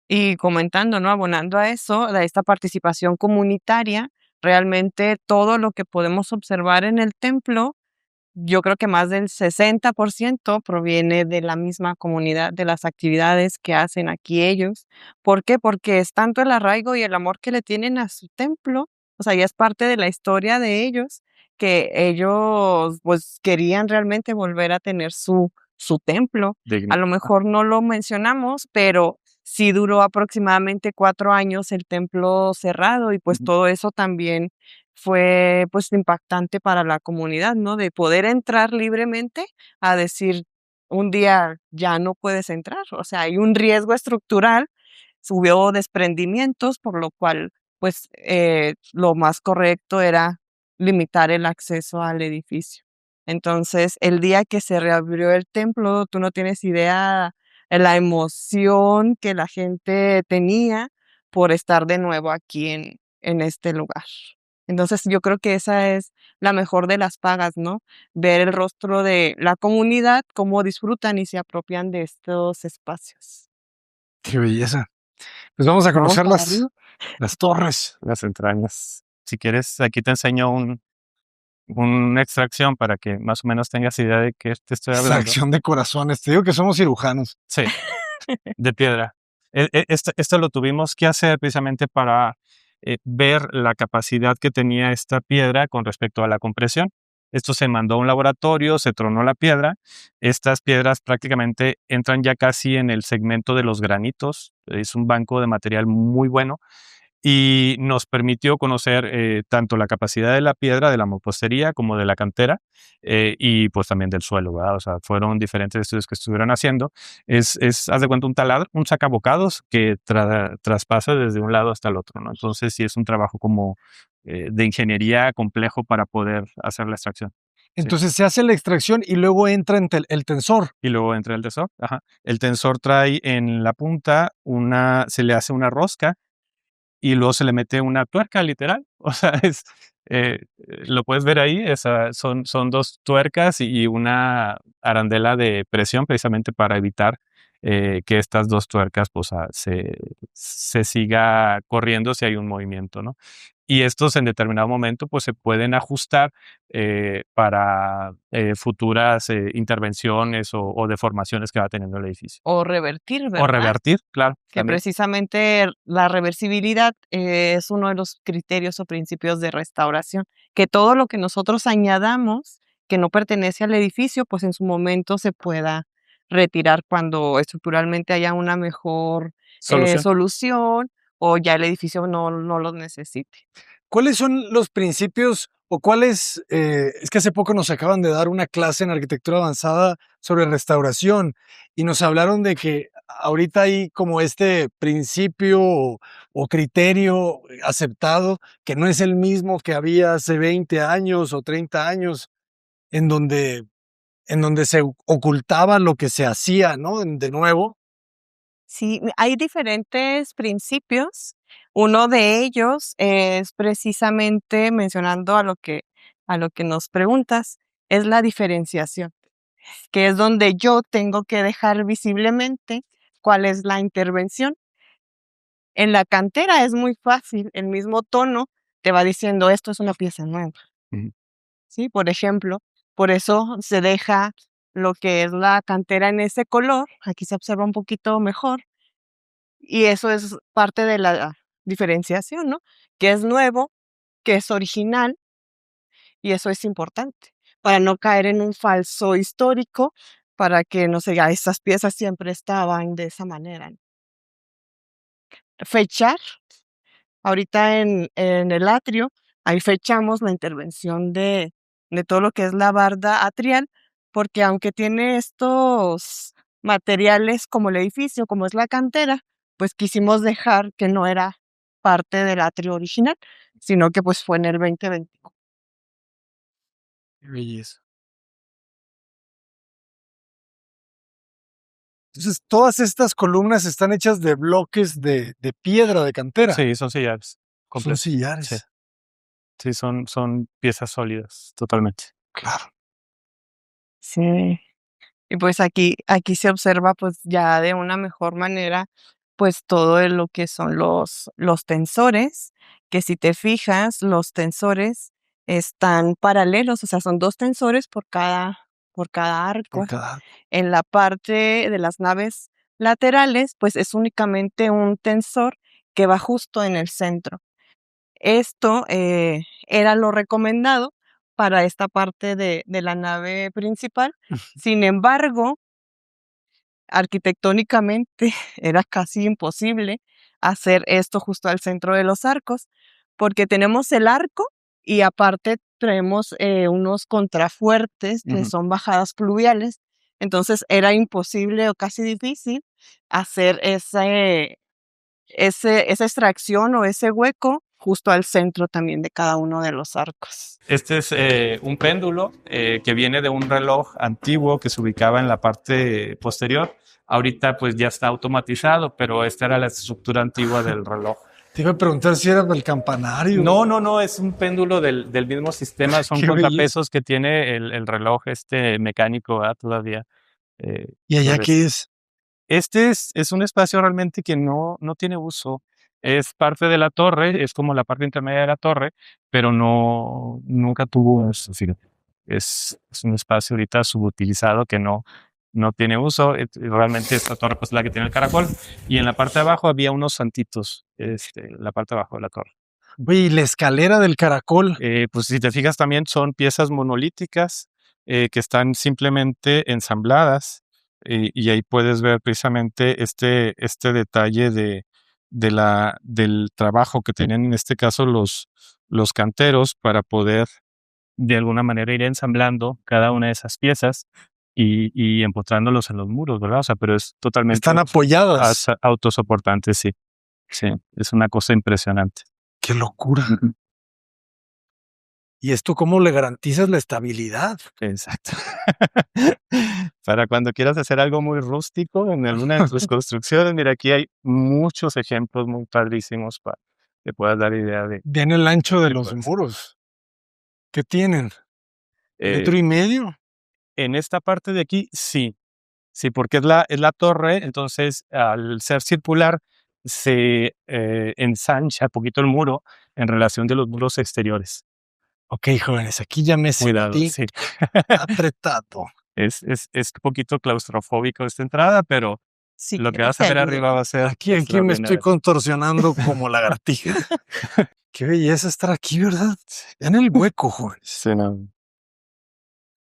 y comentando, ¿no? Abonando a eso, a esta participación comunitaria, realmente todo lo que podemos observar en el templo, yo creo que más del 60% proviene de la misma comunidad, de las actividades que hacen aquí ellos. ¿Por qué? Porque es tanto el arraigo y el amor que le tienen a su templo, o sea, ya es parte de la historia de ellos, que ellos pues querían realmente volver a tener su templo. Digno. A lo mejor no lo mencionamos, pero sí duró aproximadamente 4 años el templo cerrado y pues Ujú. todo eso también fue pues impactante para la comunidad, ¿no? De poder entrar libremente a decir un día ya no puedes entrar. O sea, hay un riesgo estructural, hubo desprendimientos, por lo cual pues lo más correcto era limitar el acceso al edificio. Entonces, el día que se reabrió el templo, tú no tienes idea de la emoción que la gente tenía por estar de nuevo aquí en este lugar. Entonces, yo creo que esa es la mejor de las pagas, ¿no? Ver el rostro de la comunidad, cómo disfrutan y se apropian de estos espacios. Qué belleza. Pues vamos a Vamos conocer para arriba. las torres. Las entrañas. Si quieres, aquí te enseño una extracción para que más o menos tengas idea de qué te estoy hablando. Extracción de corazones. Te digo que somos cirujanos. Sí, de piedra. Esto lo tuvimos que hacer precisamente para ver la capacidad que tenía esta piedra con respecto a la compresión. Esto se mandó a un laboratorio, se tronó la piedra. Estas piedras prácticamente entran ya casi en el segmento de los granitos. Es un banco de material muy bueno y nos permitió conocer tanto la capacidad de la piedra, de la mampostería, como de la cantera y pues también del suelo, ¿verdad? O sea, fueron diferentes estudios que estuvieron haciendo. Haz de cuenta, un taladro, un sacabocados que traspasa desde un lado hasta el otro, ¿no? Entonces sí es un trabajo como de ingeniería complejo para poder hacer la extracción. Sí. Entonces se hace la extracción y luego entra el tensor. Y luego entra el tensor. Ajá. El tensor trae en la punta se le hace una rosca y luego se le mete una tuerca, literal. O sea, lo puedes ver ahí, son dos tuercas y una arandela de presión precisamente para evitar que estas dos tuercas pues, se siga corriendo si hay un movimiento, ¿no? Y estos en determinado momento pues se pueden ajustar para futuras intervenciones o deformaciones que va teniendo el edificio. O revertir, O ¿verdad? revertir, claro. Que También. precisamente la reversibilidad es uno de los criterios o principios de restauración, que todo lo que nosotros añadamos que no pertenece al edificio, pues en su momento se pueda retirar cuando estructuralmente haya una mejor Solución. solución o ya el edificio no lo necesite. ¿Cuáles son los principios o cuáles? Es que hace poco nos acaban de dar una clase en arquitectura avanzada sobre restauración y nos hablaron de que ahorita hay como este principio o criterio aceptado que no es el mismo que había hace 20 años o 30 años, en donde, en donde se ocultaba lo que se hacía, ¿no? De nuevo. Sí, hay diferentes principios. Uno de ellos es precisamente mencionando a lo que nos preguntas, es la diferenciación, que es donde yo tengo que dejar visiblemente cuál es la intervención. En la cantera es muy fácil, el mismo tono te va diciendo esto es una pieza nueva, Ujú. ¿sí? Por ejemplo, por eso se deja lo que es la cantera en ese color, aquí se observa un poquito mejor. Y eso es parte de la diferenciación, ¿no? Que es nuevo, que es original, y eso es importante, para no caer en un falso histórico, para que no se diga, esas piezas siempre estaban de esa manera. Fechar, ahorita en el atrio, ahí fechamos la intervención de todo lo que es la barda atrial, porque aunque tiene estos materiales como el edificio, como es la cantera, pues quisimos dejar que no era parte del atrio original, sino que pues fue en el 2020. Qué belleza. Entonces, todas estas columnas están hechas de bloques de piedra, de cantera. Sí, son sillares. Son completos. sillares. Sí. Sí, son piezas sólidas, totalmente. Claro. Sí. Y pues aquí se observa pues ya de una mejor manera pues todo lo que son los tensores, que si te fijas, los tensores están paralelos, o sea, son 2 tensores por cada arco. Por cada. En la parte de las naves laterales, pues es únicamente un tensor que va justo en el centro. Esto era lo recomendado para esta parte de la nave principal. Sin embargo, arquitectónicamente era casi imposible hacer esto justo al centro de los arcos, porque tenemos el arco y aparte traemos unos contrafuertes que Ujú. son bajadas pluviales. Entonces era imposible o casi difícil hacer esa extracción o ese hueco justo al centro también de cada uno de los arcos. Este es un péndulo que viene de un reloj antiguo que se ubicaba en la parte posterior. Ahorita pues ya está automatizado, pero esta era la estructura antigua del reloj. Te iba a preguntar si era del campanario. No, es un péndulo del mismo sistema, son Qué contrapesos que tiene el reloj mecánico todavía. ¿Y allá Entonces, qué es? este es un espacio realmente que no tiene uso. Es parte de la torre, es como la parte intermedia de la torre, pero nunca tuvo uso, fíjate. Es un espacio ahorita subutilizado que no tiene uso. Realmente esta torre pues, es la que tiene el caracol. Y en la parte de abajo había unos santitos, la parte de abajo de la torre. Oye, ¿y la escalera del caracol? Pues si te fijas también son piezas monolíticas que están simplemente ensambladas y ahí puedes ver precisamente este detalle del trabajo que tenían en este caso los canteros para poder de alguna manera ir ensamblando cada una de esas piezas y empotrándolos en los muros, ¿verdad? O sea, pero es totalmente Están apoyadas. autosoportante, sí. Sí, es una cosa impresionante. ¡Qué locura! Ujú. ¿Y esto cómo le garantizas la estabilidad? Exacto. Para cuando quieras hacer algo muy rústico en alguna de tus construcciones, mira, aquí hay muchos ejemplos muy padrísimos para que puedas dar idea de Vean el ancho de qué los puede ser. muros. ¿Qué tienen? Eh, ¿Metro y medio? en esta parte de aquí, sí, porque es la torre, entonces al ser circular se ensancha un poquito el muro en relación de los muros exteriores. Ok, jóvenes, aquí ya me Cuidado, sentí sí. apretado. Es un poquito claustrofóbico esta entrada, pero Sí, lo que vas a ver arriba va a ser Aquí me estoy extraordinario. contorsionando como lagartija. Qué belleza estar aquí, ¿verdad? Vean el hueco, jóvenes. Sí, no.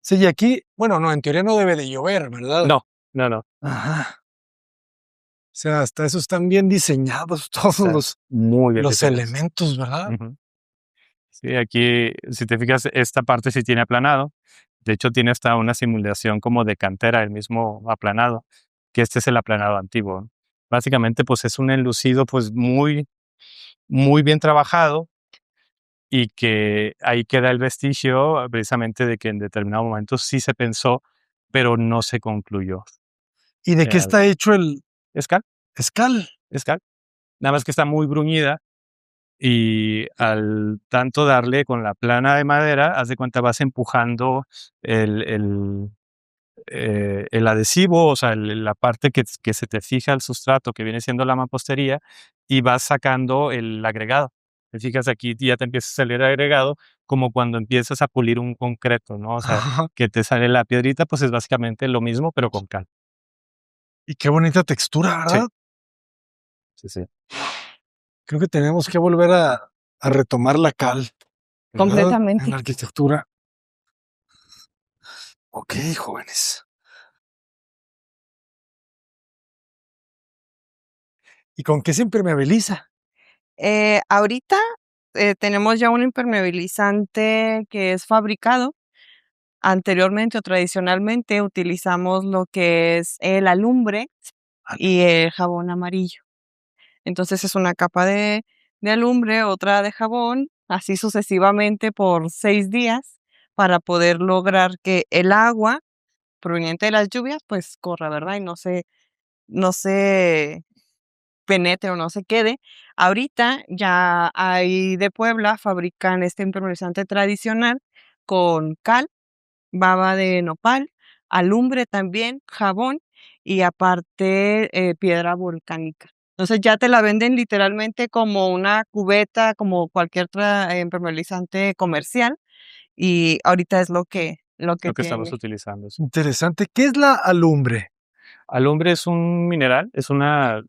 Sí, y aquí, bueno, no, en teoría no debe de llover, ¿verdad? No. Ajá. O sea, hasta eso están bien diseñados todos Está muy bien los diseñado. elementos, ¿verdad? Ujú. Sí, aquí, si te fijas, esta parte sí tiene aplanado. De hecho, tiene hasta una simulación como de cantera, el mismo aplanado, que este es el aplanado antiguo, ¿no? Básicamente, pues es un enlucido, pues muy, muy bien trabajado y que ahí queda el vestigio precisamente de que en determinado momento sí se pensó, pero no se concluyó. ¿Y de qué Eh, está hecho el ¿Es cal? escal? Es cal. Nada más que está muy bruñida y al tanto darle con la plana de madera, haz de cuenta vas empujando el, el, el adhesivo, o sea, la parte que se te fija el sustrato, que viene siendo la mampostería, y vas sacando el agregado. Te fijas aquí y ya te empieza a salir el agregado, como cuando empiezas a pulir un concreto, ¿no? O sea, Ajá. que te sale la piedrita, pues es básicamente lo mismo, pero con cal. Y qué bonita textura, ¿verdad? Sí. Creo que tenemos que volver a retomar la cal, ¿verdad? En completamente. la arquitectura. Ok, jóvenes. ¿Y con qué se impermeabiliza? Ahorita tenemos ya un impermeabilizante que es fabricado. Anteriormente o tradicionalmente utilizamos lo que es el alumbre y el jabón amarillo. Entonces es una capa de alumbre, otra de jabón, así sucesivamente por 6 días para poder lograr que el agua proveniente de las lluvias pues corra, ¿verdad? Y no se no se penetre o no se quede. Ahorita ya hay de Puebla, fabrican este impermeabilizante tradicional con cal, baba de nopal, alumbre también, jabón y aparte piedra volcánica. Entonces ya te la venden literalmente como una cubeta, como cualquier impermeabilizante comercial y ahorita es lo que Lo que estamos tiene. utilizando. Sí. Interesante. ¿Qué es la alumbre? Alumbre es un mineral,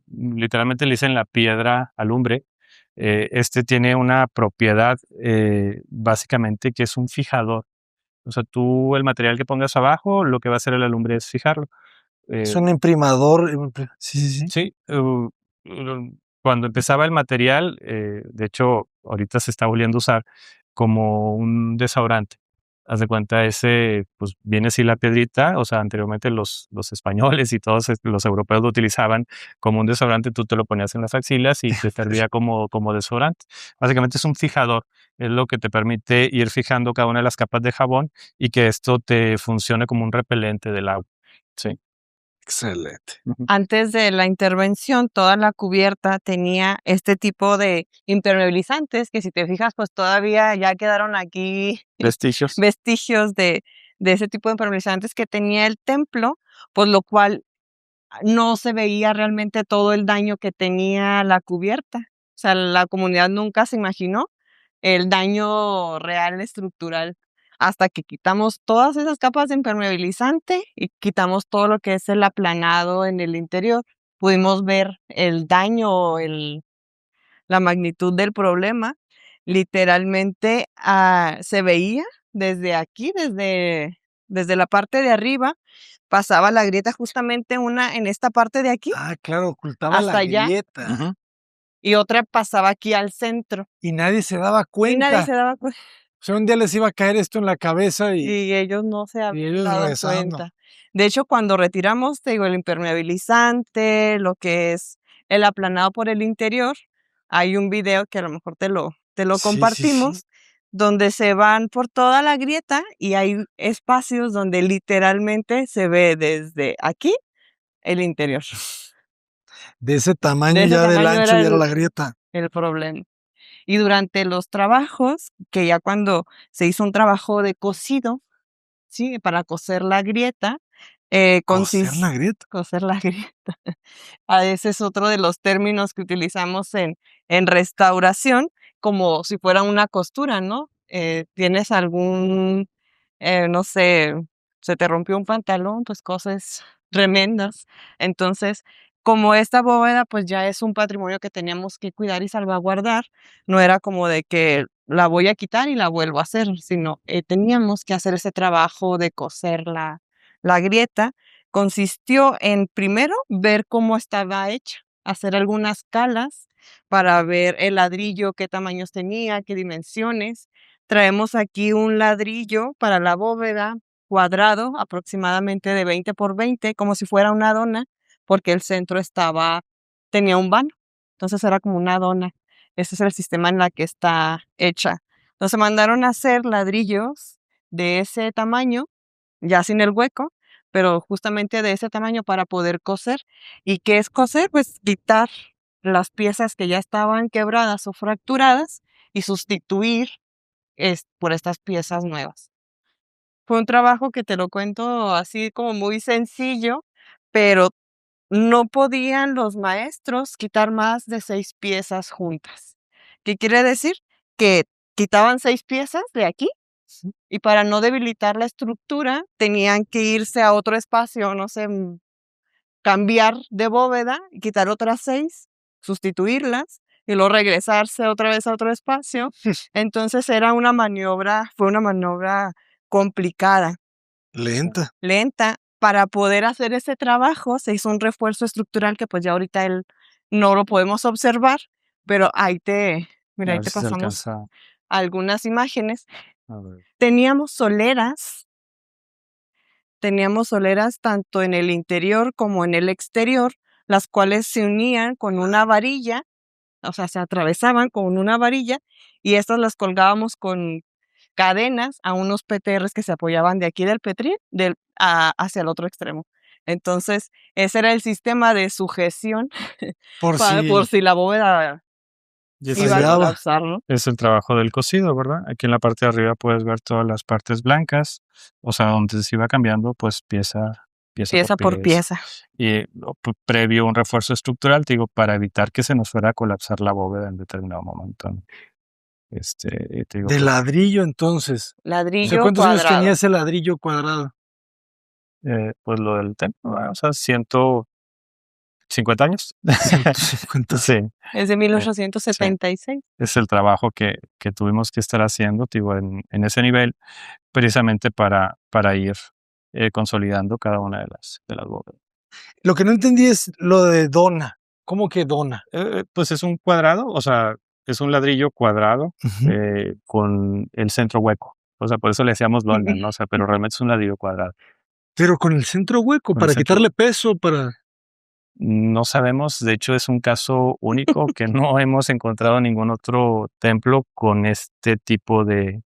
literalmente le dicen la piedra alumbre. Este tiene una propiedad básicamente que es un fijador. O sea, tú el material que pongas abajo, lo que va a hacer el alumbre es fijarlo. Es un imprimador. Sí, sí, sí. Sí, cuando empezaba el material, de hecho, ahorita se está volviendo a usar como un desodorante. Haz de cuenta, pues viene así la piedrita, o sea, anteriormente los españoles y todos los europeos lo utilizaban como un desodorante, tú te lo ponías en las axilas y te servía como desodorante. Básicamente es un fijador, es lo que te permite ir fijando cada una de las capas de jabón y que esto te funcione como un repelente del agua. Sí. Excelente. Antes de la intervención, toda la cubierta tenía este tipo de impermeabilizantes que si te fijas, pues todavía ya quedaron aquí Vestigios. vestigios de ese tipo de impermeabilizantes que tenía el templo, por lo cual no se veía realmente todo el daño que tenía la cubierta. O sea, la comunidad nunca se imaginó el daño real estructural hasta que quitamos todas esas capas de impermeabilizante y quitamos todo lo que es el aplanado en el interior. Pudimos ver el daño, la magnitud del problema. Literalmente se veía desde aquí, desde la parte de arriba, pasaba la grieta justamente una en esta parte de aquí, Ah, claro, ocultaba la hasta allá, grieta. y otra pasaba aquí al centro. Y nadie se daba Y nadie cuenta. se daba cuenta. O sea, un día les iba a caer esto en la cabeza y Y ellos no se habían ellos dado rezando. cuenta. De hecho, cuando retiramos, te digo, el impermeabilizante, lo que es el aplanado por el interior, hay un video que a lo mejor te lo Sí, sí, sí. compartimos, donde se van por toda la grieta y hay espacios donde literalmente se ve desde aquí el interior. De ese tamaño De ese ya del tamaño ancho era ya era la grieta. el problema. Y durante los trabajos, que ya cuando se hizo un trabajo de cosido, ¿sí? Para coser la grieta, Coser la grieta. coser la grieta. Ese es otro de los términos que utilizamos en restauración, como si fuera una costura, ¿no? Tienes algún, no sé, se te rompió un pantalón, pues cosas tremendas. Entonces, como esta bóveda, pues ya es un patrimonio que teníamos que cuidar y salvaguardar, no era como de que la voy a quitar y la vuelvo a hacer, sino teníamos que hacer ese trabajo de coser la grieta. Consistió en primero ver cómo estaba hecha, hacer algunas calas para ver el ladrillo, qué tamaños tenía, qué dimensiones. Traemos aquí un ladrillo para la bóveda cuadrado, aproximadamente de 20 por 20, como si fuera una dona, porque el centro tenía un vano. Entonces era como una dona. Ese es el sistema en la que está hecha. Entonces mandaron a hacer ladrillos de ese tamaño, ya sin el hueco, pero justamente de ese tamaño para poder coser. ¿Y qué es coser? Pues quitar las piezas que ya estaban quebradas o fracturadas y sustituir por estas piezas nuevas. Fue un trabajo que te lo cuento así como muy sencillo, pero no podían los maestros quitar más de 6 piezas juntas. ¿Qué quiere decir? Que quitaban 6 piezas de aquí y para no debilitar la estructura tenían que irse a otro espacio, no sé, cambiar de bóveda, quitar otras 6, sustituirlas y luego regresarse otra vez a otro espacio. Entonces fue una maniobra complicada, Lenta. lenta. Para poder hacer ese trabajo se hizo un refuerzo estructural que pues ya ahorita no lo podemos observar, pero mira, A ahí ver te si se pasamos alcanza algunas imágenes. a ver. Teníamos soleras tanto en el interior como en el exterior, las cuales se unían con una varilla, o sea, se atravesaban con una varilla y estas las colgábamos con cadenas a unos PTRs que se apoyaban de aquí del Petrín hacia el otro extremo. Entonces, ese era el sistema de sujeción Por por si si la bóveda Y ese iba a fallaba. colapsar, ¿no? es el trabajo del cosido, ¿verdad? Aquí en la parte de arriba puedes ver todas las partes blancas, o sea, donde se iba cambiando, pues pieza Pieza por pieza. Y previo un refuerzo estructural, te digo, para evitar que se nos fuera a colapsar la bóveda en determinado momento, ¿no? Y te digo, de pues, ladrillo, entonces. O sea, Ladrillo ¿cuántos años cuadrado. tenía ese ladrillo cuadrado? pues lo del templo, ¿verdad? O sea, 150 años. 150. Sí, Es de 1876. es el trabajo que tuvimos que estar haciendo, te digo, en ese nivel, precisamente para ir consolidando cada una de las bóvedas. Lo que no entendí es lo de dona. ¿Cómo que dona? Pues es un cuadrado, o sea, es un ladrillo cuadrado Ujú. con el centro hueco. O sea, por eso le decíamos lona, ¿no? O sea, pero realmente es un ladrillo cuadrado. Pero con el centro hueco, Con el para centro quitarle peso, para... No sabemos, de hecho es un caso único que no hemos encontrado ningún otro templo con este tipo de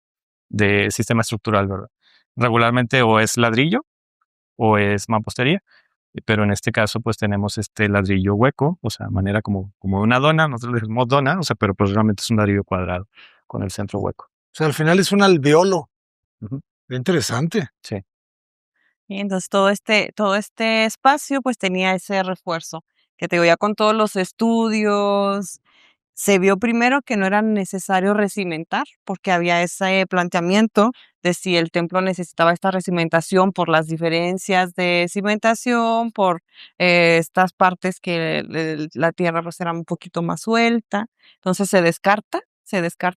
sistema estructural, ¿verdad? Regularmente o es ladrillo o es mampostería, pero en este caso pues tenemos este ladrillo hueco, o sea, manera como una dona, nosotros le decimos dona, o sea, pero pues realmente es un ladrillo cuadrado con el centro hueco. O sea, al final es un alveolo. Ujú. Qué interesante. Sí. Y entonces todo este espacio pues tenía ese refuerzo, que te digo, ya con todos los estudios, se vio primero que no era necesario recimentar, porque había ese planteamiento de si el templo necesitaba esta recimentación por las diferencias de cimentación, por estas partes que la tierra pues era un poquito más suelta. Entonces se descarta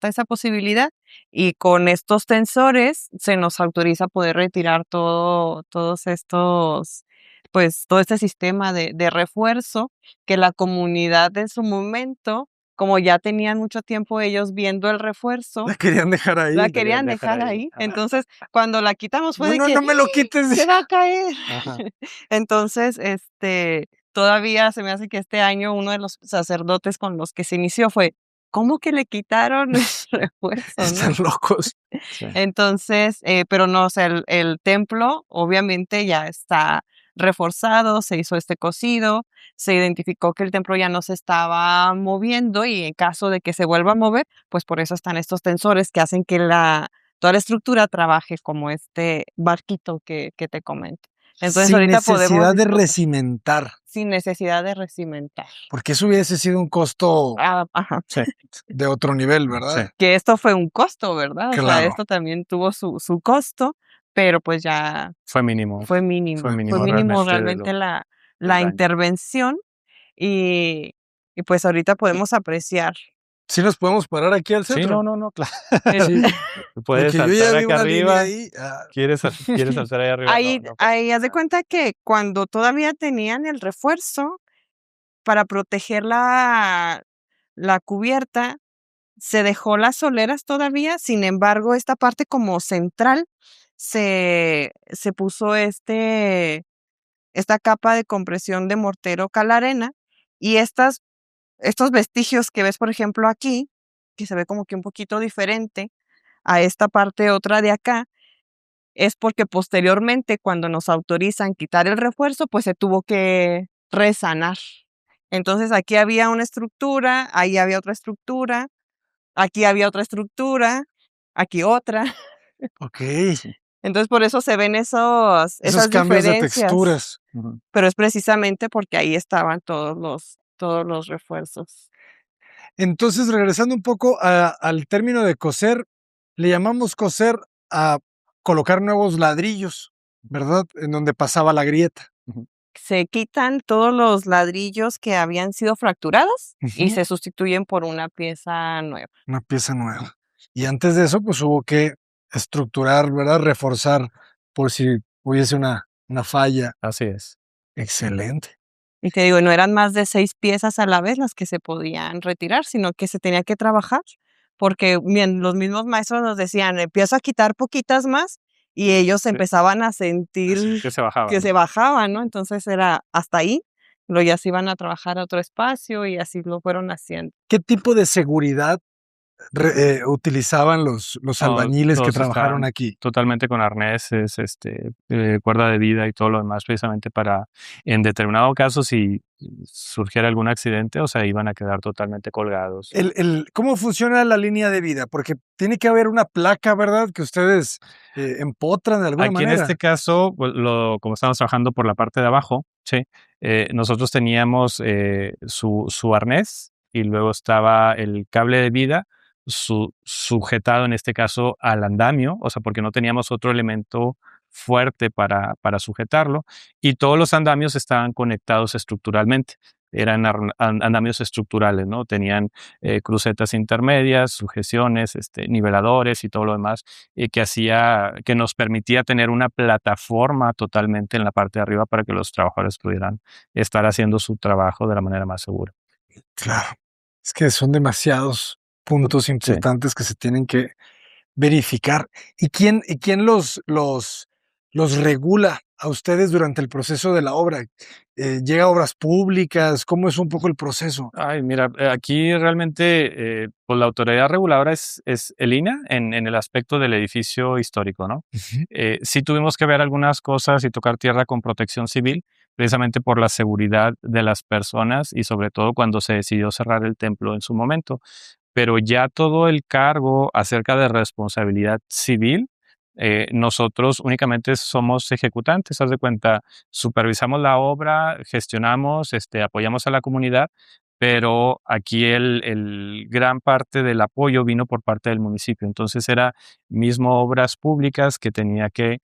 esa posibilidad y con estos tensores se nos autoriza poder retirar todos estos, pues todo este sistema de refuerzo que la comunidad en su momento, como ya tenían mucho tiempo ellos viendo el refuerzo, La querían dejar ahí. la querían dejar ahí. Ajá. Entonces, cuando la quitamos fue de No, que no me lo quites. se va a caer. Ajá. Entonces, todavía se me hace que este año uno de los sacerdotes con los que se inició fue, ¿cómo que le quitaron el refuerzo, no? Están locos. Sí. Entonces, pero no, o sea, el templo obviamente ya está reforzado, se hizo este cosido, se identificó que el templo ya no se estaba moviendo y en caso de que se vuelva a mover, pues por eso están estos tensores que hacen que toda la estructura trabaje como este barquito que te comento. Entonces Sin ahorita podemos necesidad de disfrutar recimentar. sin necesidad de recimentar. Porque eso hubiese sido un costo Ajá. Sí. de otro nivel, ¿verdad? Sí. Que esto fue un costo, ¿verdad? O sea, Claro. esto también tuvo su costo, pero pues ya Fue mínimo. fue mínimo. Fue Fue mínimo mínimo realmente realmente del la daño. intervención y pues ahorita podemos apreciar. ¿Sí nos podemos parar aquí al Sí, centro? no, claro. Sí. Puedes Porque yo ya saltar vi acá una línea arriba. ahí. ¿Quieres saltar ahí arriba? Ahí, No, ahí haz de cuenta que cuando todavía tenían el refuerzo para proteger la cubierta, se dejó las soleras todavía, sin embargo, esta parte como central se puso esta capa de compresión de mortero calarena y estos vestigios que ves, por ejemplo, aquí, que se ve como que un poquito diferente a esta parte otra de acá, es porque posteriormente, cuando nos autorizan quitar el refuerzo, pues se tuvo que resanar. Entonces, aquí había una estructura, ahí había otra estructura, aquí había otra estructura, aquí otra. Ok. Entonces, por eso se ven esas Esos cambios de diferencias. texturas. Ujú. Pero es precisamente porque ahí estaban todos los refuerzos. Entonces, regresando un poco al término de coser, le llamamos coser a colocar nuevos ladrillos, ¿verdad? En donde pasaba la grieta. Se quitan todos los ladrillos que habían sido fracturados y Ujú. se sustituyen por una pieza nueva. Una pieza nueva. Y antes de eso, pues hubo que estructurar, ¿verdad? Reforzar por si hubiese una falla. Así es. Excelente. Y te digo, no eran más de 6 piezas a la vez las que se podían retirar, sino que se tenía que trabajar, porque los mismos maestros nos decían, empiezo a quitar poquitas más, y ellos Sí. empezaban a sentir Que se bajaba. que se bajaban, ¿no? Entonces era hasta ahí, luego ya se iban a trabajar a otro espacio y así lo fueron haciendo. ¿Qué tipo de seguridad utilizaban los No, albañiles que todos trabajaron estaban aquí? totalmente con arneses, cuerda de vida y todo lo demás, precisamente para, en determinado caso, si surgiera algún accidente, o sea, iban a quedar totalmente colgados. ¿Cómo funciona la línea de vida? Porque tiene que haber una placa, ¿verdad? Que ustedes empotran de alguna Aquí en este manera. caso, pues, como estamos trabajando por la parte de abajo, ¿sí? Nosotros teníamos su arnés y luego estaba el cable de vida sujetado en este caso al andamio, o sea, porque no teníamos otro elemento fuerte para sujetarlo, y todos los andamios estaban conectados estructuralmente. Eran andamios estructurales, ¿no? Tenían crucetas intermedias, sujeciones, niveladores y todo lo demás, que nos permitía tener una plataforma totalmente en la parte de arriba para que los trabajadores pudieran estar haciendo su trabajo de la manera más segura. Claro. Es que son demasiados puntos Sí. importantes que se tienen que verificar. ¿Y quién los regula a ustedes durante el proceso de la obra? ¿Llega a obras públicas? ¿Cómo es un poco el proceso? Ay, mira, aquí realmente, pues la autoridad reguladora es el INAH en el aspecto del edificio histórico, ¿no? Ujú. Sí tuvimos que ver algunas cosas y tocar tierra con Protección Civil, precisamente por la seguridad de las personas y sobre todo cuando se decidió cerrar el templo en su momento. Pero ya todo el cargo acerca de responsabilidad civil, nosotros únicamente somos ejecutantes, haz de cuenta, supervisamos la obra, gestionamos, apoyamos a la comunidad, pero aquí el gran parte del apoyo vino por parte del municipio. Entonces era mismo obras públicas que tenía que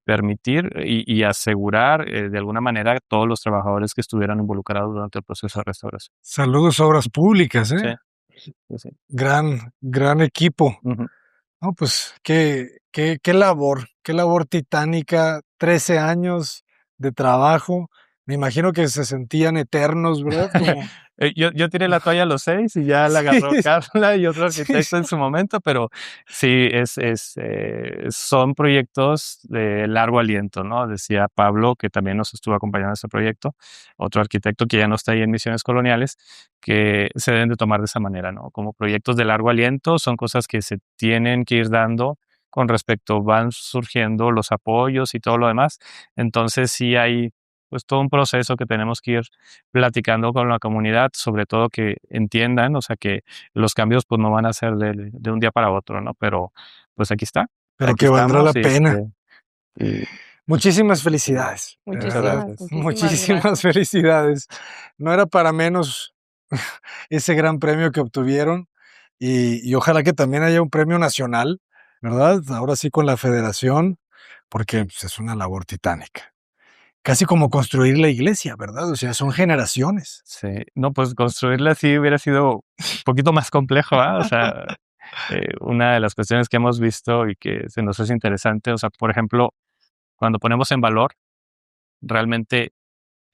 permitir y asegurar de alguna manera a todos los trabajadores que estuvieran involucrados durante el proceso de restauración. Saludos a obras públicas, Sí, ¿eh? sí, sí. Gran equipo. Ujú. No, pues qué labor titánica, 13 años de trabajo. Me imagino que se sentían eternos, ¿verdad? Como Yo tiré la toalla a los 6 y ya la sí, agarró Carla y otro sí, arquitecto en su momento, pero sí, son proyectos de largo aliento, ¿no? Decía Pablo, que también nos estuvo acompañando en este proyecto, otro arquitecto que ya no está ahí en Misiones Coloniales, que se deben de tomar de esa manera, ¿no? Como proyectos de largo aliento, son cosas que se tienen que ir dando con respecto, van surgiendo los apoyos y todo lo demás. Entonces sí hay pues todo un proceso que tenemos que ir platicando con la comunidad, sobre todo que entiendan, o sea, que los cambios pues no van a ser de un día para otro, ¿no? Pero pues pero aquí que valdrá la estamos pena. y Muchísimas felicidades, de muchas verdad, Muchísimas, gracias. muchísimas muchísimas gracias. felicidades. No era para menos ese gran premio que obtuvieron y ojalá que también haya un premio nacional, ¿verdad? Ahora sí con la federación, porque, pues, es una labor titánica. Casi como construir la iglesia, ¿verdad? O sea, son generaciones. Sí, no, pues construirla así hubiera sido un poquito más complejo, ¿ah? O sea, una de las cuestiones que hemos visto y que se nos hace interesante, o sea, por ejemplo, cuando ponemos en valor realmente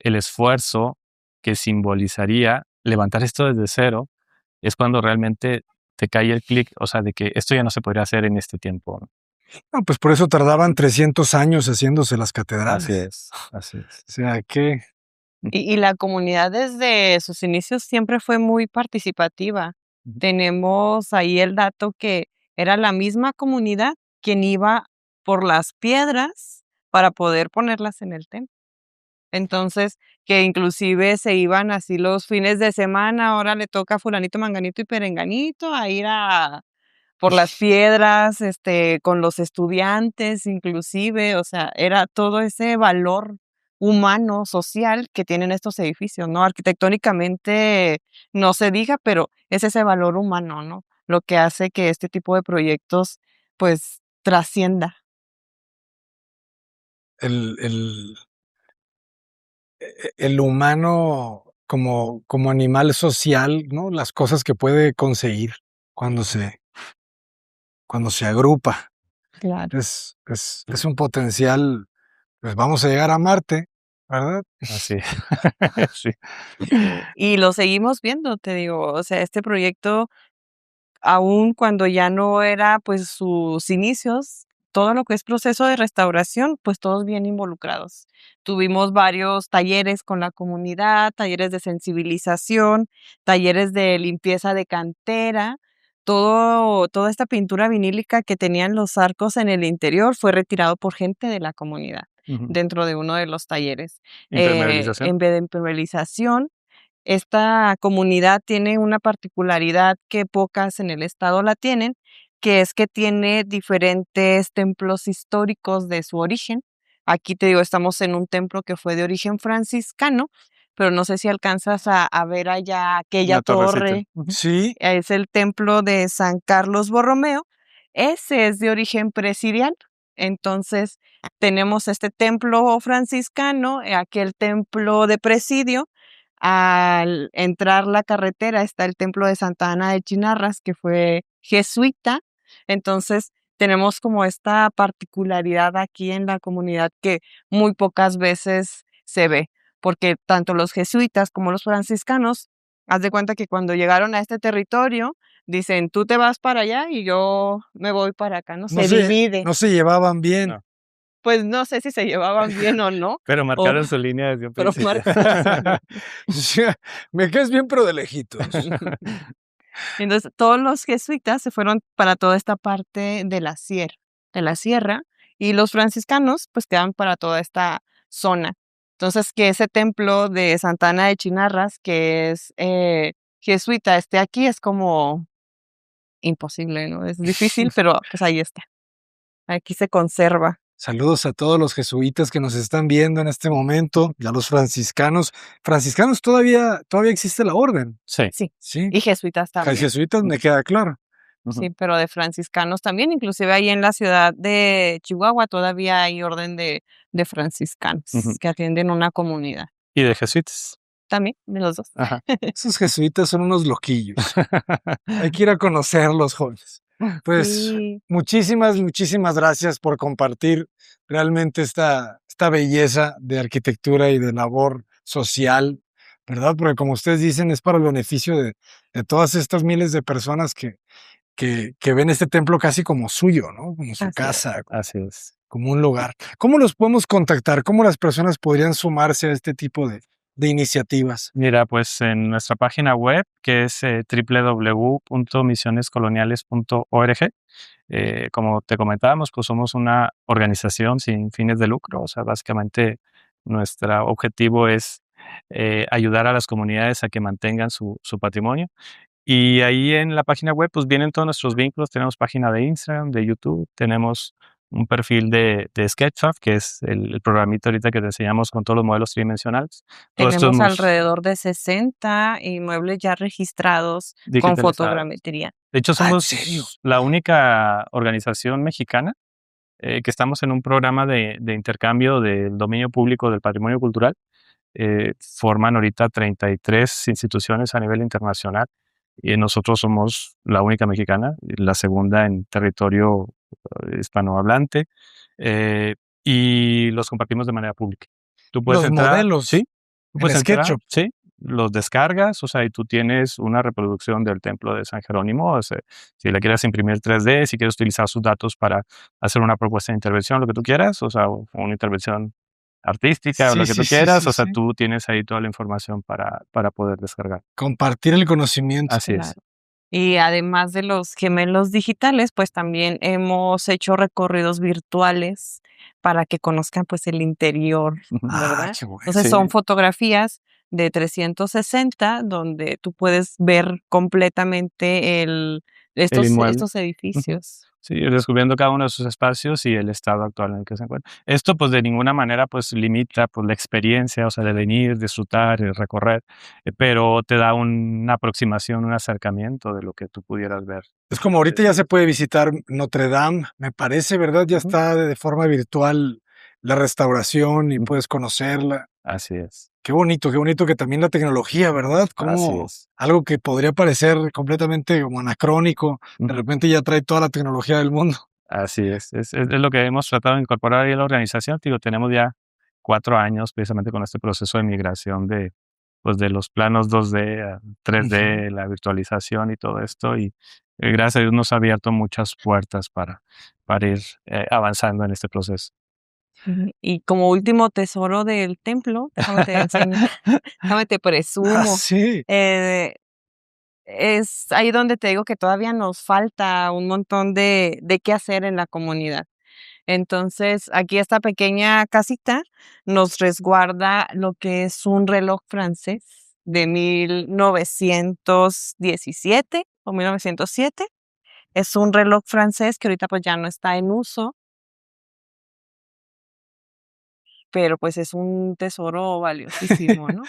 el esfuerzo que simbolizaría levantar esto desde cero, es cuando realmente te cae el clic, o sea, de que esto ya no se podría hacer en este tiempo, ¿no? No, pues por eso tardaban 300 años haciéndose las Así catedrales. es, así es. O sea, que Y la comunidad desde sus inicios siempre fue muy participativa. Ujú. Tenemos ahí el dato que era la misma comunidad quien iba por las piedras para poder ponerlas en el templo. Entonces, que inclusive se iban así los fines de semana, ahora le toca a fulanito, manganito y perenganito a ir por las piedras, con los estudiantes inclusive, o sea, era todo ese valor humano, social que tienen estos edificios, ¿no? Arquitectónicamente no se diga, pero es ese valor humano, ¿no? Lo que hace que este tipo de proyectos, pues, trascienda. el el humano como animal social, ¿no? Las cosas que puede conseguir cuando cuando se agrupa. Claro. Es un potencial, pues vamos a llegar a Marte, ¿verdad? Así, sí. Y lo seguimos viendo, te digo, o sea, este proyecto, aun cuando ya no era, pues, sus inicios, todo lo que es proceso de restauración, pues, todos bien involucrados. Tuvimos varios talleres con la comunidad, talleres de sensibilización, talleres de limpieza de cantera, toda esta pintura vinílica que tenían los arcos en el interior fue retirado por gente de la comunidad Ujú. dentro de uno de los talleres. Impermeabilización. En vez de impermeabilización, esta comunidad tiene una particularidad que pocas en el estado la tienen, que es que tiene diferentes templos históricos de su origen. Aquí te digo, estamos en un templo que fue de origen franciscano, pero no sé si alcanzas a ver allá aquella La torrecita. torre. Ujú. Sí, Es el templo de San Carlos Borromeo. Ese es de origen presidial. Entonces, tenemos este templo franciscano, aquel templo de presidio. Al entrar la carretera está el templo de Santa Ana de Chinarras, que fue jesuita. Entonces, tenemos como esta particularidad aquí en la comunidad que muy pocas veces se ve, porque tanto los jesuitas como los franciscanos, haz de cuenta que cuando llegaron a este territorio, dicen, tú te vas para allá y yo me voy para acá, ¿no? Se divide. no se llevaban bien. No. Pues no sé si se llevaban bien o no, Pero o marcaron su línea desde un pero principio. marcaron su Me caes bien, pero de lejitos. Entonces, todos los jesuitas se fueron para toda esta parte de la sierra, y los franciscanos, pues, quedaban para toda esta zona. Entonces, que ese templo de Santa Ana de Chinarras, que es, jesuita, esté aquí, es como imposible, ¿no? Es difícil, pero, pues, ahí está. Aquí se conserva. Saludos a todos los jesuitas que nos están viendo en este momento, y a los franciscanos. Franciscanos todavía existe la orden, Sí. Sí, ¿sí? y jesuitas también. Jesuitas me queda claro. Ujú. Sí, pero de franciscanos también, inclusive ahí en la ciudad de Chihuahua todavía hay orden de franciscanos Ujú. que atienden una comunidad. Y de jesuitas. También, de los dos. Ajá. Esos jesuitas son unos loquillos. Hay que ir a conocerlos, jóvenes. Pues Sí, muchísimas gracias por compartir realmente esta belleza de arquitectura y de labor social, ¿verdad? Porque como ustedes dicen, es para el beneficio de todas estas miles de personas que ven este templo casi como suyo, ¿no? Como su así es. casa, Así es. como un lugar. ¿Cómo los podemos contactar? ¿Cómo las personas podrían sumarse a este tipo de iniciativas? Mira, pues en nuestra página web, que es www.misionescoloniales.org, como te comentábamos, pues somos una organización sin fines de lucro. O sea, básicamente nuestro objetivo es ayudar a las comunidades a que mantengan su patrimonio. Y ahí en la página web, pues vienen todos nuestros vínculos. Tenemos página de Instagram, de YouTube, tenemos un perfil de SketchUp, que es el programita ahorita que te enseñamos con todos los modelos tridimensionales. Todo esto Tenemos es alrededor de 60 inmuebles ya registrados con digitalizado. fotogrametría. De hecho, ¿Ah, en somos serio? la única organización mexicana que estamos en un programa de intercambio del dominio público del patrimonio cultural. Forman ahorita 33 instituciones a nivel internacional y nosotros somos la única mexicana, la segunda en territorio hispanohablante, y los compartimos de manera pública. Tú puedes Los entrar, modelos sí, tú en puedes entrar, SketchUp. sí, los descargas, o sea, y tú tienes una reproducción del templo de San Jerónimo, o sea, si le quieres imprimir 3D, si quieres utilizar sus datos para hacer una propuesta de intervención, lo que tú quieras, o sea, una intervención artística o lo que tú quieras, o sea, sí. tú tienes ahí toda la información para poder descargar. Compartir el conocimiento. Así es. Claro. Y además de los gemelos digitales, pues también hemos hecho recorridos virtuales para que conozcan pues el interior, Ujú. ¿verdad? Qué bueno. Entonces Sí. son fotografías de 360 donde tú puedes ver completamente inmueble. estos edificios. Sí, ir descubriendo cada uno de sus espacios y el estado actual en el que se encuentra. Esto, pues, de ninguna manera, pues, limita, pues, la experiencia, o sea, de venir, disfrutar, recorrer, pero te da una aproximación, un acercamiento de lo que tú pudieras ver. Es como ahorita ya se puede visitar Notre Dame, me parece, ¿verdad? Ya Ujú. está de forma virtual la restauración y Ujú. puedes conocerla. Así es. Qué bonito que también la tecnología, ¿verdad? Así Como es. algo que podría parecer completamente como anacrónico, de Ujú. repente ya trae toda la tecnología del mundo. Así es. Es lo que hemos tratado de incorporar ahí a la organización. Digo, tenemos ya 4 años precisamente con este proceso de migración pues, de los planos 2D a 3D, la virtualización y todo esto. Y gracias a Dios nos ha abierto muchas puertas para ir avanzando en este proceso. Ujú. Y como último tesoro del templo, déjame te enseño, déjame te Ah, presumo. sí. Eh, es ahí donde te digo que todavía nos falta un montón de qué hacer en la comunidad. Entonces, aquí esta pequeña casita nos resguarda lo que es un reloj francés de 1917 o 1907. Es un reloj francés que ahorita pues ya no está en uso, pero pues es un tesoro valiosísimo, ¿no?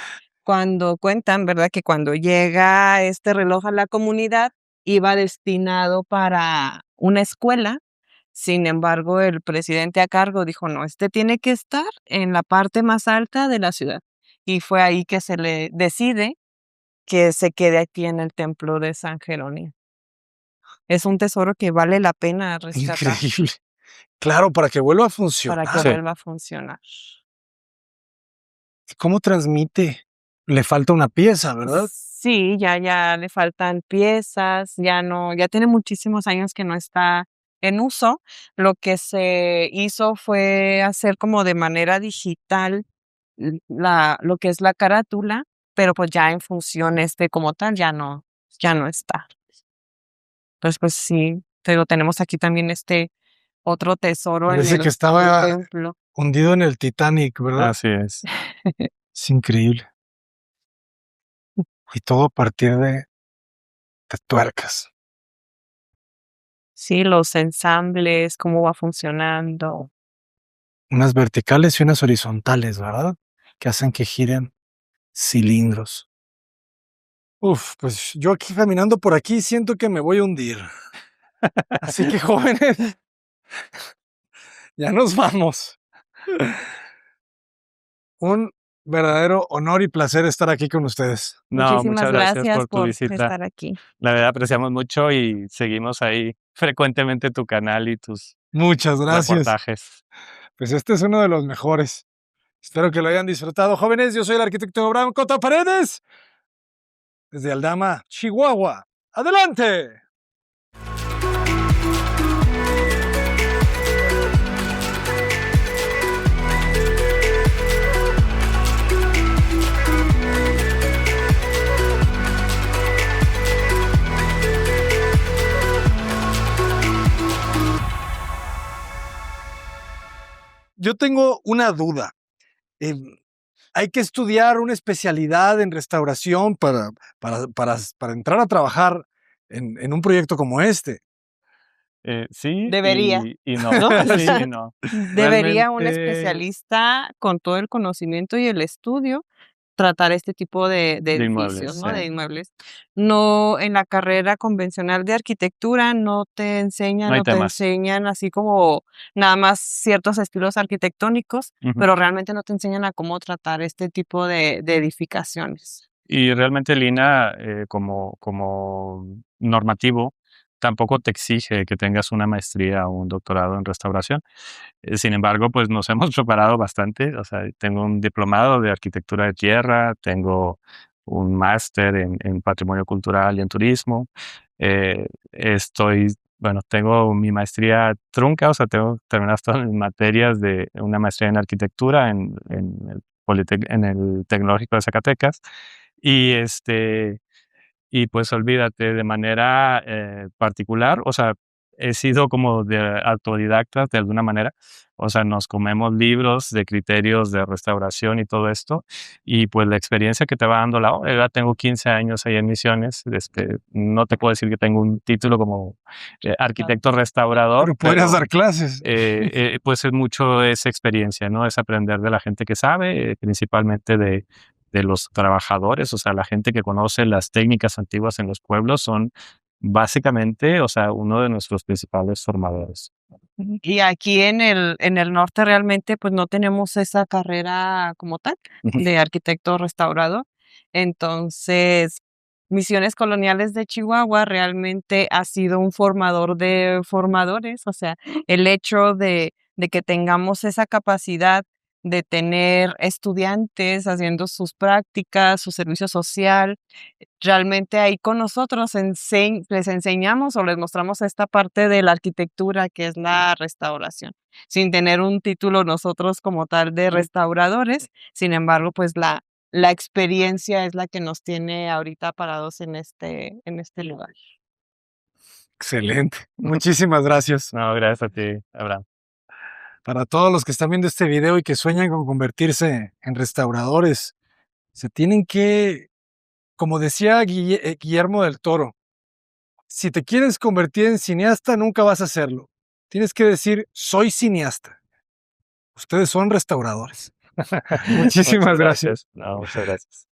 Cuando cuentan, ¿verdad? Que cuando llega este reloj a la comunidad, iba destinado para una escuela. Sin embargo, el presidente a cargo dijo, no, este tiene que estar en la parte más alta de la ciudad. Y fue ahí que se le decide que se quede aquí en el templo de San Jerónimo. Es un tesoro que vale la pena rescatar Increíble. Claro, para que vuelva a para que funcionar. Sí. vuelva a funcionar. ¿Cómo transmite? Le falta una pieza, ¿verdad? Sí, ya le faltan piezas, ya tiene muchísimos años que no está en uso. Lo que se hizo fue hacer como de manera digital lo que es la carátula, pero pues ya en función como tal ya no está. Entonces, pues sí, pero tenemos aquí también este otro tesoro Parece que el estaba templo. hundido en el Titanic, ¿verdad? Así es. Es increíble. Y todo a partir de tuercas. Sí, los ensambles, cómo va funcionando. Unas verticales y unas horizontales, ¿verdad? Que hacen que giren cilindros. Uf, pues yo aquí caminando por aquí siento que me voy a hundir. Así que jóvenes, ya nos vamos. Un verdadero honor y placer estar aquí con ustedes. No, Muchísimas muchas gracias gracias por tu por visita. estar aquí. La verdad apreciamos mucho y seguimos ahí frecuentemente tu canal y tus Muchas gracias. reportajes. Pues este es uno de los mejores. Espero que lo hayan disfrutado, jóvenes. Yo soy el arquitecto Abraham Cota Paredes, desde Aldama, Chihuahua. ¡Adelante! Yo tengo una duda. ¿Hay que estudiar una especialidad en restauración para entrar a trabajar en un proyecto como este? Sí Debería, y no. ¿no? Sí y no. Debería un Realmente especialista con todo el conocimiento y el estudio tratar este tipo de de edificios, inmuebles, ¿no? De sí. inmuebles. No, en la carrera convencional de arquitectura no te enseñan No hay o te temas. enseñan así como nada más ciertos estilos arquitectónicos, Ujú. pero realmente no te enseñan a cómo tratar este tipo de edificaciones. Y realmente el INAH, como normativo, tampoco te exige que tengas una maestría o un doctorado en restauración. Sin embargo, pues nos hemos preparado bastante. O sea, tengo un diplomado de arquitectura de tierra, tengo un máster en patrimonio cultural y en turismo. Tengo mi maestría trunca, o sea, tengo terminadas todas mis materias de una maestría en arquitectura en el Tecnológico de Zacatecas. Y y pues olvídate, de manera particular, o sea, he sido como de autodidacta de alguna manera, o sea, nos comemos libros de criterios de restauración y todo esto, y pues la experiencia que te va dando la obra, ya tengo 15 años ahí en Misiones, no te puedo decir que tengo un título como arquitecto restaurador, Pero podrías pero dar clases. pues es mucho esa experiencia, ¿no? Es aprender de la gente que sabe, principalmente de los trabajadores, o sea, la gente que conoce las técnicas antiguas en los pueblos son básicamente, o sea, uno de nuestros principales formadores. Y aquí en el norte realmente pues no tenemos esa carrera como tal Ujú. de arquitecto restaurador. Entonces, Misiones Coloniales de Chihuahua realmente ha sido un formador de formadores, o sea, el hecho de que tengamos esa capacidad de tener estudiantes haciendo sus prácticas, su servicio social, realmente ahí con nosotros les enseñamos o les mostramos esta parte de la arquitectura que es la restauración, sin tener un título nosotros como tal de restauradores, sin embargo, pues la experiencia es la que nos tiene ahorita parados en este lugar. Excelente. Muchísimas gracias. No, gracias a ti, Abraham. Para todos los que están viendo este video y que sueñan con convertirse en restauradores, se tienen que, como decía Guillermo del Toro, si te quieres convertir en cineasta, nunca vas a hacerlo. Tienes que decir, soy cineasta. Ustedes son restauradores. Muchísimas gracias. No, muchas gracias.